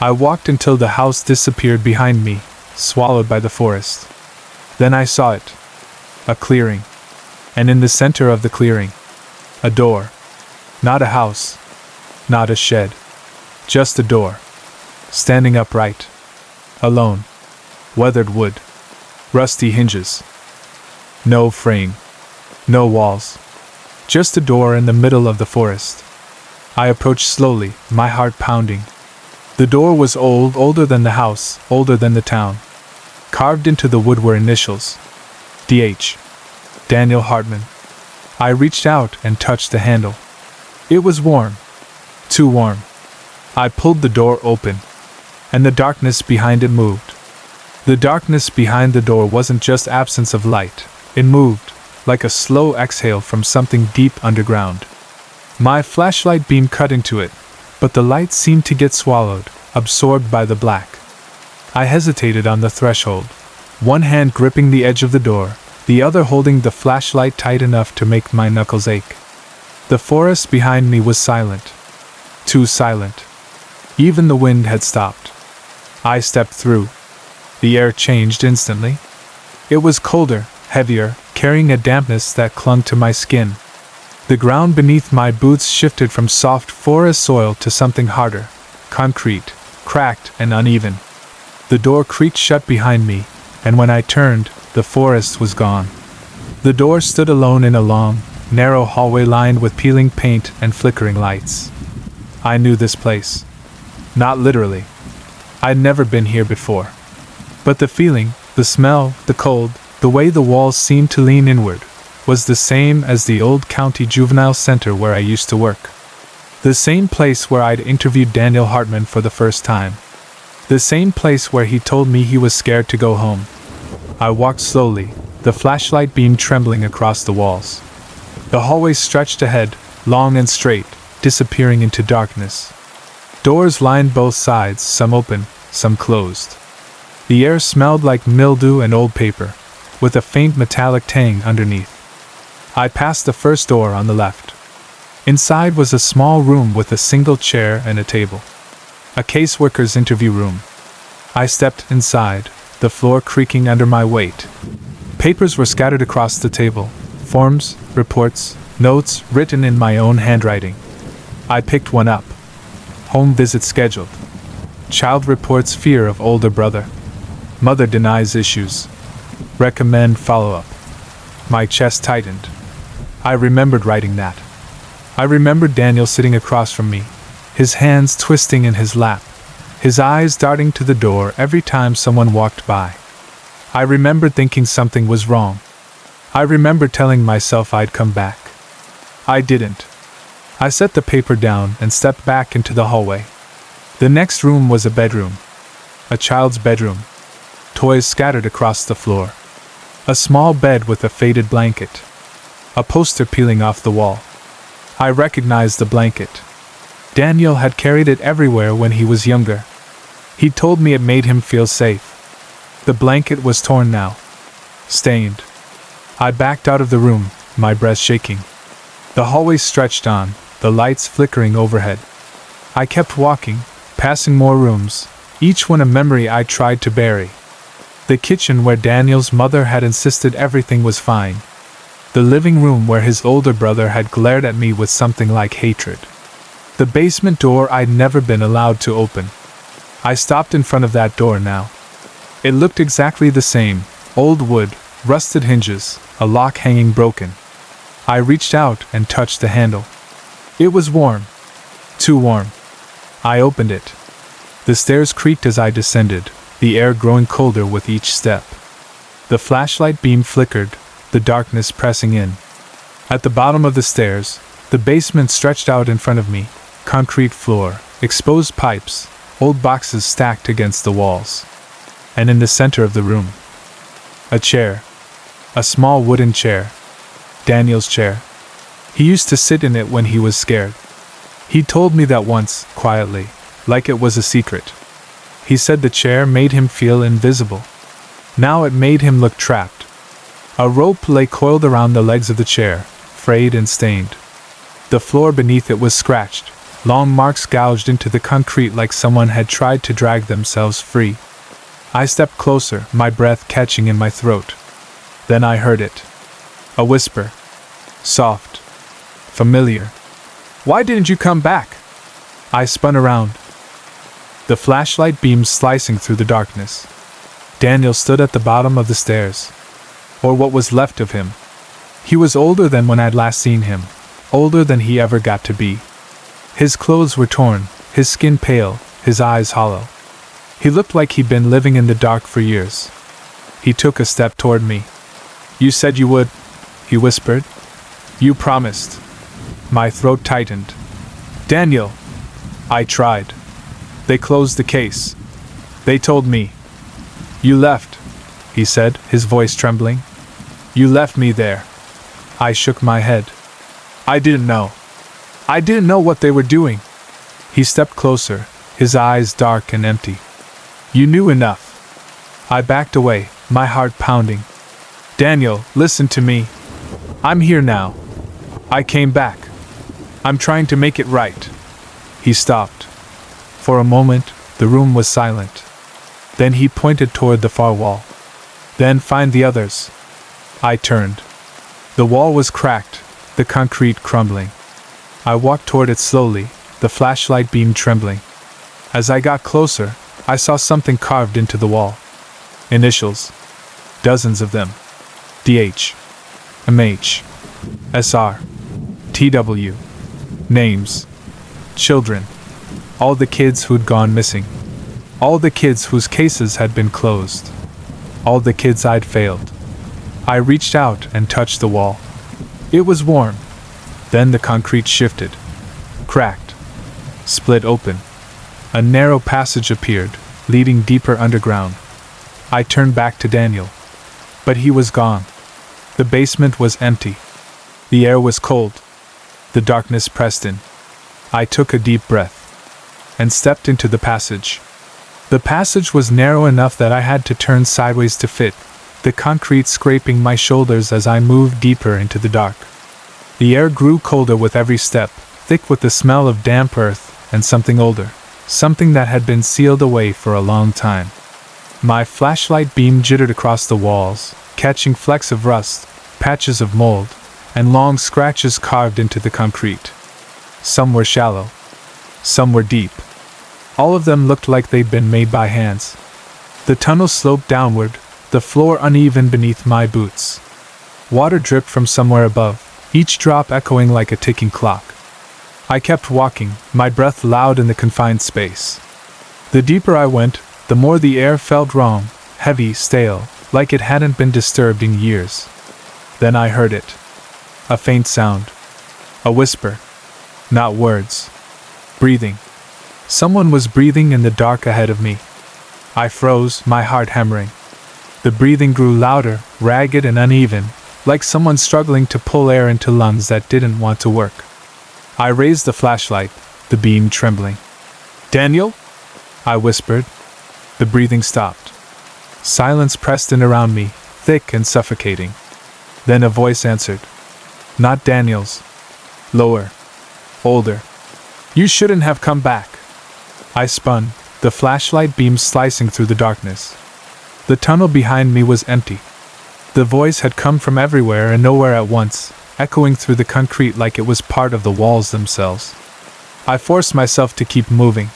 I walked until the house disappeared behind me, swallowed by the forest. Then I saw it. A clearing. And in the center of the clearing, a door. Not a house. Not a shed. Just a door. Standing upright. Alone. Weathered wood. Rusty hinges. No frame. No walls. Just a door in the middle of the forest. I approached slowly, my heart pounding. The door was old, older than the house, older than the town. Carved into the wood were initials. D.H. Daniel Hartman. I reached out and touched the handle. It was warm. Too warm. I pulled the door open, and the darkness behind it moved. The darkness behind the door wasn't just absence of light, it moved, like a slow exhale from something deep underground. My flashlight beam cut into it, but the light seemed to get swallowed, absorbed by the black. I hesitated on the threshold, one hand gripping the edge of the door, the other holding the flashlight tight enough to make my knuckles ache. The forest behind me was silent. Too silent. Even the wind had stopped. I stepped through. The air changed instantly. It was colder, heavier, carrying a dampness that clung to my skin. The ground beneath my boots shifted from soft forest soil to something harder, concrete, cracked and uneven. The door creaked shut behind me, and when I turned, the forest was gone. The door stood alone in a long, narrow hallway lined with peeling paint and flickering lights. I knew this place. Not literally. I'd never been here before. But the feeling, the smell, the cold, the way the walls seemed to lean inward, was the same as the old county juvenile center where I used to work. The same place where I'd interviewed Daniel Hartman for the first time. The same place where he told me he was scared to go home. I walked slowly, the flashlight beam trembling across the walls. The hallway stretched ahead, long and straight, disappearing into darkness. Doors lined both sides, some open, some closed. The air smelled like mildew and old paper, with a faint metallic tang underneath. I passed the first door on the left. Inside was a small room with a single chair and a table. A caseworker's interview room. I stepped inside, the floor creaking under my weight. Papers were scattered across the table, forms, reports, notes written in my own handwriting. I picked one up. Home visit scheduled. Child reports fear of older brother. Mother denies issues. Recommend follow-up. My chest tightened. I remembered writing that. I remembered Daniel sitting across from me, his hands twisting in his lap, his eyes darting to the door every time someone walked by. I remembered thinking something was wrong. I remembered telling myself I'd come back. I didn't. I set the paper down and stepped back into the hallway. The next room was a bedroom. A child's bedroom. Toys scattered across the floor. A small bed with a faded blanket. A poster peeling off the wall. I recognized the blanket. Daniel had carried it everywhere when he was younger. He told me it made him feel safe. The blanket was torn now. Stained. I backed out of the room, my breath shaking. The hallway stretched on, the lights flickering overhead. I kept walking, passing more rooms, each one a memory I tried to bury. The kitchen where Daniel's mother had insisted everything was fine. The living room where his older brother had glared at me with something like hatred. The basement door I'd never been allowed to open. I stopped in front of that door now. It looked exactly the same, old wood, rusted hinges, a lock hanging broken. I reached out and touched the handle. It was warm. Too warm. I opened it. The stairs creaked as I descended, the air growing colder with each step. The flashlight beam flickered, the darkness pressing in. At the bottom of the stairs, the basement stretched out in front of me, concrete floor, exposed pipes, old boxes stacked against the walls. And in the center of the room, a chair. A small wooden chair. Daniel's chair. He used to sit in it when he was scared. He told me that once, quietly, like it was a secret. He said the chair made him feel invisible. Now it made him look trapped. A rope lay coiled around the legs of the chair, frayed and stained. The floor beneath it was scratched, long marks gouged into the concrete like someone had tried to drag themselves free. I stepped closer, my breath catching in my throat. Then I heard it. A whisper. Soft. Familiar. "Why didn't you come back?" I spun around. The flashlight beam slicing through the darkness. Daniel stood at the bottom of the stairs. Or what was left of him. He was older than when I'd last seen him, older than he ever got to be. His clothes were torn, his skin pale, his eyes hollow. He looked like he'd been living in the dark for years. He took a step toward me. "You said you would," he whispered. "You promised." My throat tightened. "Daniel!" I tried. "They closed the case. They told me." "You left," he said, his voice trembling. "You left me there." I shook my head. "I didn't know. I didn't know what they were doing." He stepped closer, his eyes dark and empty. "You knew enough." I backed away, my heart pounding. "Daniel, listen to me. I'm here now. I came back. I'm trying to make it right." He stopped. For a moment, the room was silent. Then he pointed toward the far wall. "Then find the others." I turned. The wall was cracked, the concrete crumbling. I walked toward it slowly, the flashlight beam trembling. As I got closer, I saw something carved into the wall. Initials. Dozens of them. DH. MH. SR. TW. Names. Children. All the kids who'd gone missing. All the kids whose cases had been closed. All the kids I'd failed. I reached out and touched the wall. It was warm. Then the concrete shifted. Cracked. Split open. A narrow passage appeared, leading deeper underground. I turned back to Daniel. But he was gone. The basement was empty. The air was cold. The darkness pressed in. I took a deep breath and stepped into the passage. The passage was narrow enough that I had to turn sideways to fit, the concrete scraping my shoulders as I moved deeper into the dark. The air grew colder with every step, thick with the smell of damp earth and something older, something that had been sealed away for a long time. My flashlight beam jittered across the walls, catching flecks of rust, patches of mold, and long scratches carved into the concrete. Some were shallow. Some were deep. All of them looked like they'd been made by hands. The tunnel sloped downward, the floor uneven beneath my boots. Water dripped from somewhere above, each drop echoing like a ticking clock. I kept walking, my breath loud in the confined space. The deeper I went, the more the air felt wrong, heavy, stale, like it hadn't been disturbed in years. Then I heard it. A faint sound. A whisper. Not words. Breathing. Someone was breathing in the dark ahead of me. I froze, my heart hammering. The breathing grew louder, ragged and uneven, like someone struggling to pull air into lungs that didn't want to work. I raised the flashlight, the beam trembling. "Daniel?" I whispered. The breathing stopped. Silence pressed in around me, thick and suffocating. Then a voice answered. Not Daniel's. Lower. Older. "You shouldn't have come back." I spun, the flashlight beam slicing through the darkness. The tunnel behind me was empty. The voice had come from everywhere and nowhere at once, echoing through the concrete like it was part of the walls themselves. I forced myself to keep moving.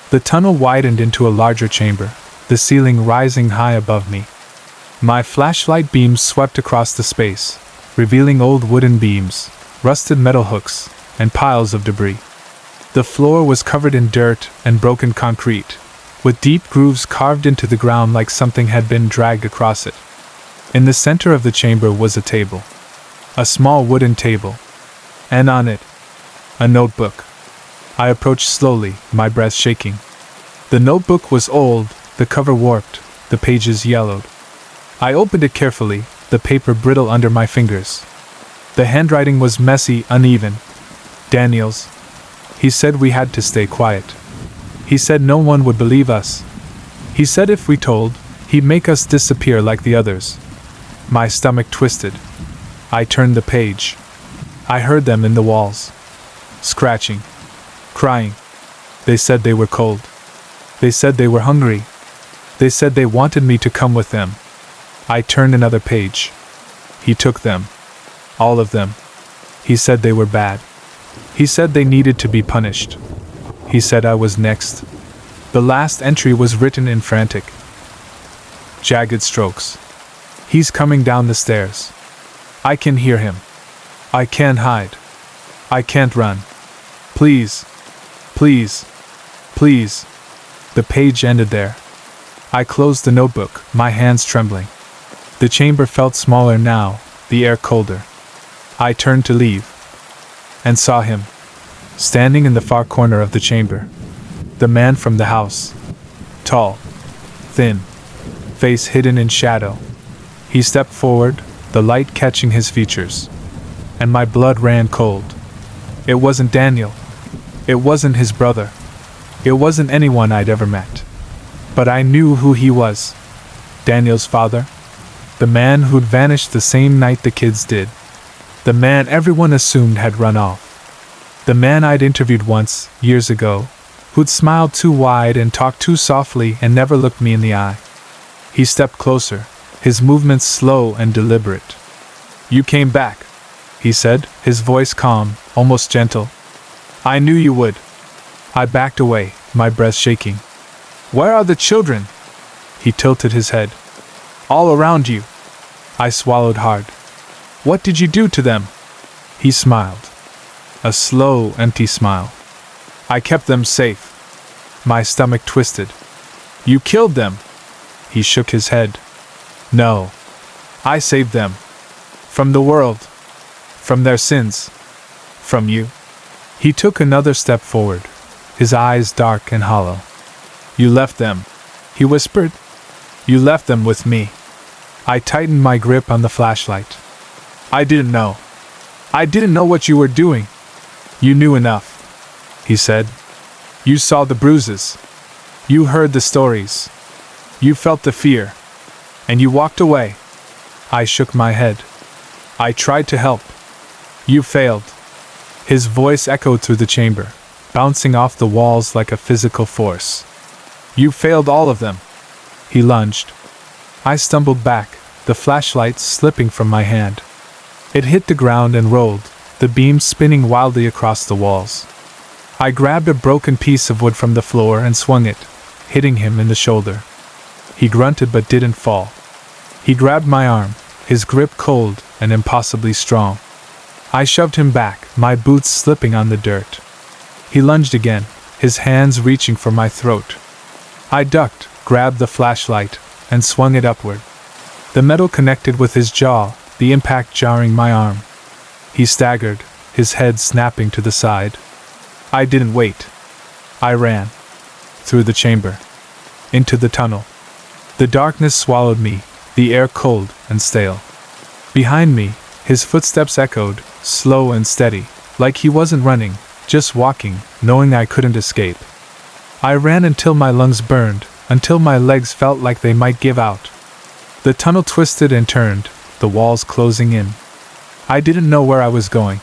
The tunnel widened into a larger chamber, the ceiling rising high above me. My flashlight beams swept across the space, revealing old wooden beams, rusted metal hooks, and piles of debris. The floor was covered in dirt and broken concrete, with deep grooves carved into the ground like something had been dragged across it. In the center of the chamber was a table. A small wooden table. And on it, a notebook. I approached slowly, my breath shaking. The notebook was old, the cover warped, the pages yellowed. I opened it carefully, the paper brittle under my fingers. The handwriting was messy, uneven. Daniel's. He said we had to stay quiet. He said no one would believe us. He said if we told, he'd make us disappear like the others. My stomach twisted. I turned the page. I heard them in the walls. Scratching. Crying. They said they were cold. They said they were hungry. They said they wanted me to come with them. I turned another page. He took them. All of them. He said they were bad. He said they needed to be punished. He said I was next. The last entry was written in frantic, jagged strokes. He's coming down the stairs. I can hear him. I can't hide. I can't run. Please. Please. Please. The page ended there. I closed the notebook, my hands trembling. The chamber felt smaller now, the air colder. I turned to leave. And saw him. Standing in the far corner of the chamber. The man from the house. Tall. Thin. Face hidden in shadow. He stepped forward, the light catching his features. And my blood ran cold. It wasn't Daniel. It wasn't his brother. It wasn't anyone I'd ever met. But I knew who he was. Daniel's father. The man who'd vanished the same night the kids did. The man everyone assumed had run off. The man I'd interviewed once, years ago, who'd smiled too wide and talked too softly and never looked me in the eye. He stepped closer, his movements slow and deliberate. "You came back," he said, his voice calm, almost gentle. "I knew you would." I backed away, my breath shaking. "Where are the children?" He tilted his head. "All around you." I swallowed hard. "What did you do to them?" He smiled. A slow, empty smile. "I kept them safe." My stomach twisted. "You killed them." He shook his head. "No. I saved them. From the world. From their sins. From you." He took another step forward, his eyes dark and hollow. "You left them," he whispered. "You left them with me." I tightened my grip on the flashlight. "I didn't know. I didn't know what you were doing." "You knew enough," he said. "You saw the bruises. You heard the stories. You felt the fear. And you walked away." I shook my head. "I tried to help. You failed." His voice echoed through the chamber, bouncing off the walls like a physical force. "You failed all of them." He lunged. I stumbled back, the flashlight slipping from my hand. It hit the ground and rolled, the beam spinning wildly across the walls. I grabbed a broken piece of wood from the floor and swung it, hitting him in the shoulder. He grunted but didn't fall. He grabbed my arm, his grip cold and impossibly strong. I shoved him back, my boots slipping on the dirt. He lunged again, his hands reaching for my throat. I ducked, grabbed the flashlight, and swung it upward. The metal connected with his jaw, the impact jarring my arm. He staggered, his head snapping to the side. I didn't wait. I ran. Through the chamber. Into the tunnel. The darkness swallowed me, the air cold and stale. Behind me, his footsteps echoed, slow and steady, like he wasn't running, just walking, knowing I couldn't escape. I ran until my lungs burned, until my legs felt like they might give out. The tunnel twisted and turned, the walls closing in. I didn't know where I was going.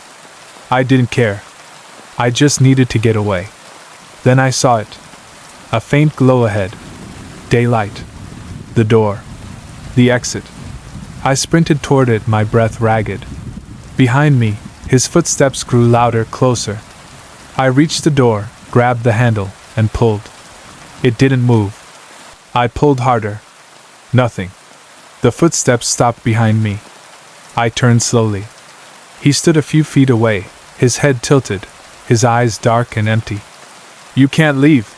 I didn't care. I just needed to get away. Then I saw it. A faint glow ahead. Daylight. The door. The exit. I sprinted toward it, my breath ragged. Behind me, his footsteps grew louder, closer. I reached the door, grabbed the handle, and pulled. It didn't move. I pulled harder. Nothing. The footsteps stopped behind me. I turned slowly. He stood a few feet away, his head tilted, his eyes dark and empty. "You can't leave,"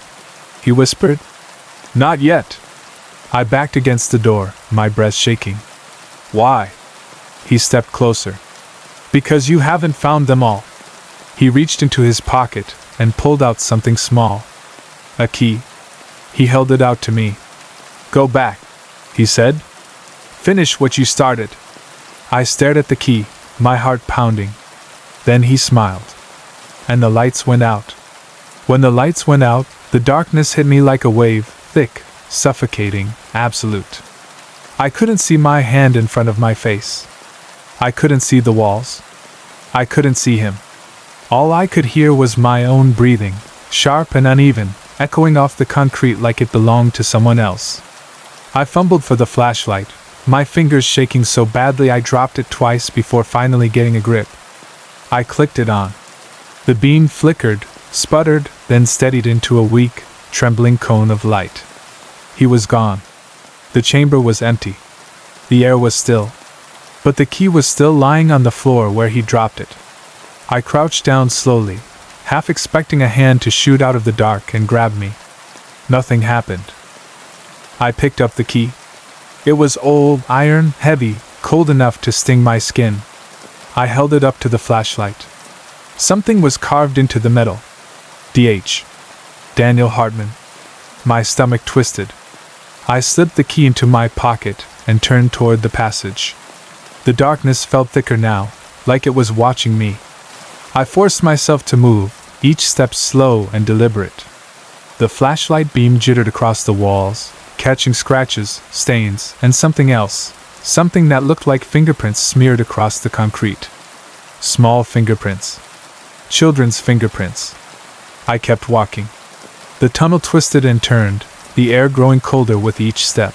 he whispered. "Not yet." I backed against the door, my breath shaking. "Why?" He stepped closer. "Because you haven't found them all." He reached into his pocket and pulled out something small. A key. He held it out to me. "Go back," he said. "Finish what you started." I stared at the key, my heart pounding. Then he smiled. And the lights went out. When the lights went out, the darkness hit me like a wave, thick, suffocating, absolute. I couldn't see my hand in front of my face. I couldn't see the walls. I couldn't see him. All I could hear was my own breathing, sharp and uneven, echoing off the concrete like it belonged to someone else. I fumbled for the flashlight, my fingers shaking so badly I dropped it twice before finally getting a grip. I clicked it on. The beam flickered, sputtered, then steadied into a weak, trembling cone of light. He was gone. The chamber was empty. The air was still. But the key was still lying on the floor where he dropped it. I crouched down slowly, half expecting a hand to shoot out of the dark and grab me. Nothing happened. I picked up the key. It was old, iron, heavy, cold enough to sting my skin. I held it up to the flashlight. Something was carved into the metal. D.H. Daniel Hartman. My stomach twisted. I slipped the key into my pocket and turned toward the passage. The darkness felt thicker now, like it was watching me. I forced myself to move, each step slow and deliberate. The flashlight beam jittered across the walls, catching scratches, stains, and something else, something that looked like fingerprints smeared across the concrete. Small fingerprints. Children's fingerprints. I kept walking. The tunnel twisted and turned, the air growing colder with each step.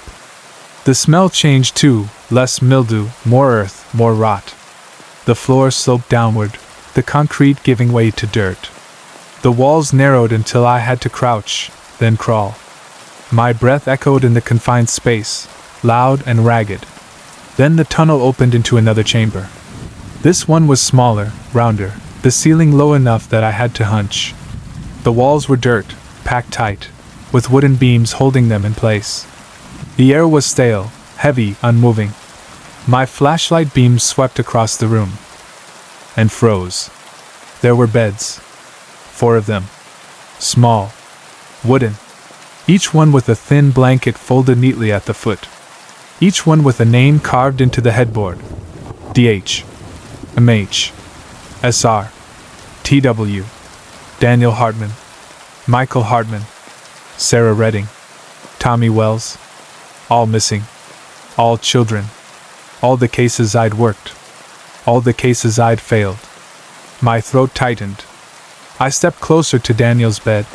The smell changed too, less mildew, more earth, more rot. The floor sloped downward, the concrete giving way to dirt. The walls narrowed until I had to crouch, then crawl. My breath echoed in the confined space, loud and ragged. Then the tunnel opened into another chamber. This one was smaller, rounder, the ceiling low enough that I had to hunch. The walls were dirt, packed tight, with wooden beams holding them in place. The air was stale, heavy, unmoving. My flashlight beam swept across the room. And froze. There were beds. 4 of them. Small. Wooden. Each one with a thin blanket folded neatly at the foot. Each one with a name carved into the headboard. D.H. M.H. S.R. T.W. Daniel Hartman. Michael Hartman. Sarah Redding. Tommy Wells. All missing. All children. All the cases I'd worked. All the cases I'd failed. My throat tightened. I stepped closer to Daniel's bed.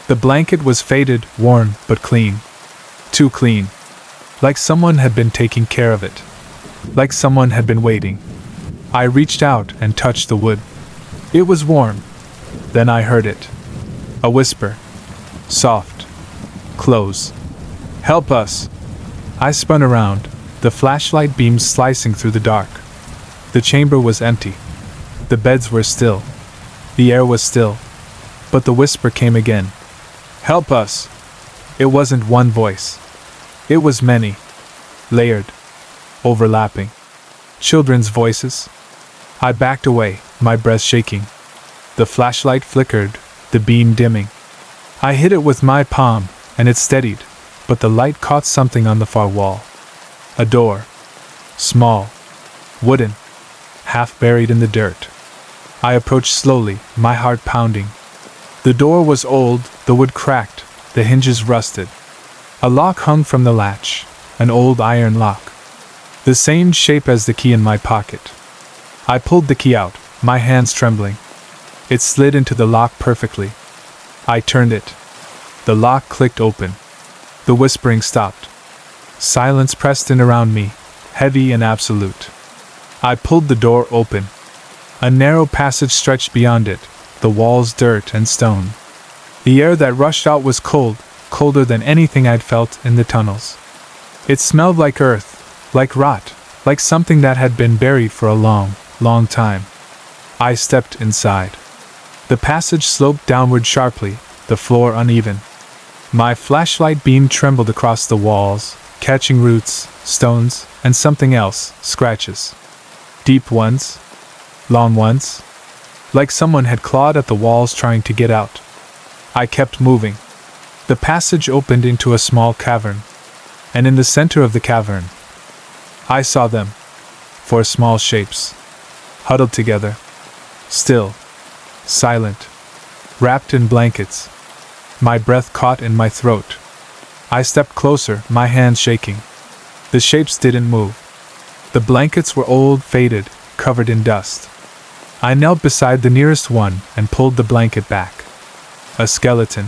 The blanket was faded, worn, but clean. Too clean. Like someone had been taking care of it. Like someone had been waiting. I reached out and touched the wood. It was warm. Then I heard it. A whisper. Soft. Close. Help us. I spun around, the flashlight beam slicing through the dark. The chamber was empty. The beds were still. The air was still. But the whisper came again. Help us. It wasn't one voice. It was many. Layered. Overlapping. Children's voices. I backed away, my breath shaking. The flashlight flickered, the beam dimming. I hit it with my palm, and it steadied, but the light caught something on the far wall. A door. Small. Wooden. Half buried in the dirt. I approached slowly, my heart pounding. The door was old, the wood cracked, the hinges rusted. A lock hung from the latch, an old iron lock. The same shape as the key in my pocket. I pulled the key out, my hands trembling. It slid into the lock perfectly. I turned it. The lock clicked open. The whispering stopped. Silence pressed in around me, heavy and absolute. I pulled the door open. A narrow passage stretched beyond it, the walls dirt and stone. The air that rushed out was cold, colder than anything I'd felt in the tunnels. It smelled like earth, like rot, like something that had been buried for a long, long time. I stepped inside. The passage sloped downward sharply, the floor uneven. My flashlight beam trembled across the walls, catching roots, stones, and something else, scratches. Deep ones, long ones, like someone had clawed at the walls trying to get out. I kept moving. The passage opened into a small cavern, and in the center of the cavern, I saw them. Four small shapes, huddled together, still, silent, wrapped in blankets. My breath caught in my throat. I stepped closer, my hands shaking. The shapes didn't move. The blankets were old, faded, covered in dust. I knelt beside the nearest one and pulled the blanket back. A skeleton.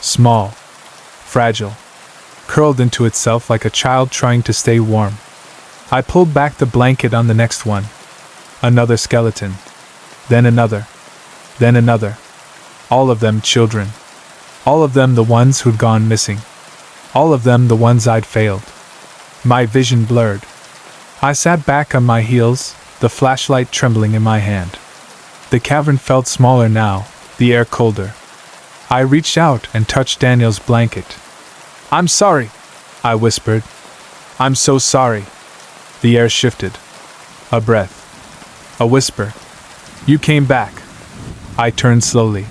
Small. Fragile. Curled into itself like a child trying to stay warm. I pulled back the blanket on the next one. Another skeleton. Then another. Then another. All of them children. All of them the ones who'd gone missing. All of them the ones I'd failed. My vision blurred. I sat back on my heels, the flashlight trembling in my hand. The cavern felt smaller now, the air colder. I reached out and touched Daniel's blanket. "I'm sorry," I whispered. "I'm so sorry." The air shifted. A breath. A whisper. "You came back." I turned slowly.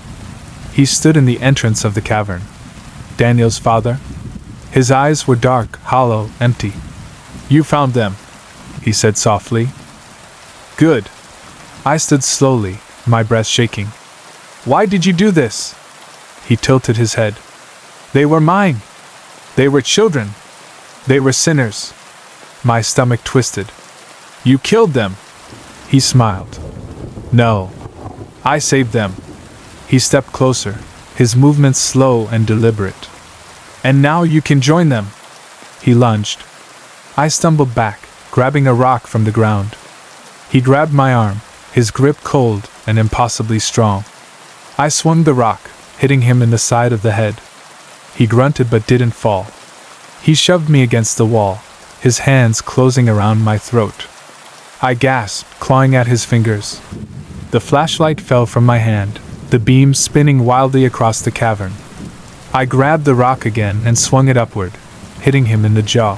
He stood in the entrance of the cavern. Daniel's father. His eyes were dark, hollow, empty. "You found them," he said softly. "Good." I stood slowly, my breath shaking. "Why did you do this?" He tilted his head. "They were mine. They were children. They were sinners." My stomach twisted. "You killed them." He smiled. "No. I saved them." He stepped closer, his movements slow and deliberate. "And now you can join them." He lunged. I stumbled back, grabbing a rock from the ground. He grabbed my arm, his grip cold and impossibly strong. I swung the rock, hitting him in the side of the head. He grunted but didn't fall. He shoved me against the wall, his hands closing around my throat. I gasped, clawing at his fingers. The flashlight fell from my hand, the beam spinning wildly across the cavern. I grabbed the rock again and swung it upward, hitting him in the jaw.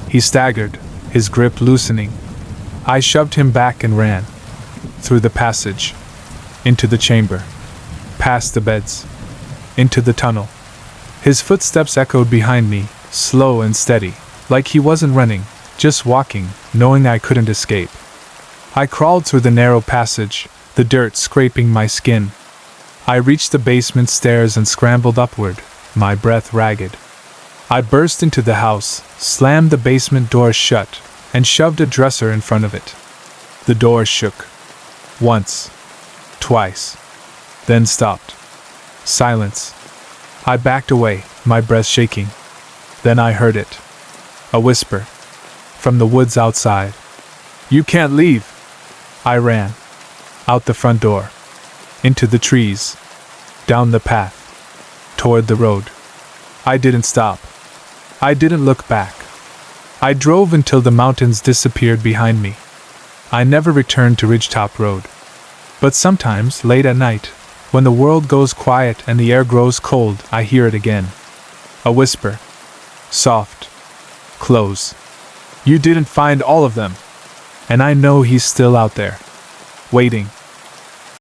He staggered, his grip loosening. I shoved him back and ran. Through the passage. Into the chamber. Past the beds. Into the tunnel. His footsteps echoed behind me, slow and steady, like he wasn't running, just walking, knowing I couldn't escape. I crawled through the narrow passage, the dirt scraping my skin. I reached the basement stairs and scrambled upward, my breath ragged. I burst into the house, slammed the basement door shut, and shoved a dresser in front of it. The door shook. Once. Twice. Then stopped. Silence. I backed away, my breath shaking. Then I heard it. A whisper. From the woods outside. "You can't leave." I ran. Out the front door. Into the trees. Down the path. Toward the road. I didn't stop. I didn't look back. I drove until the mountains disappeared behind me. I never returned to Ridgetop Road. But sometimes, late at night, when the world goes quiet and the air grows cold, I hear it again. A whisper. Soft. Close. "You didn't find all of them." And I know he's still out there. Waiting.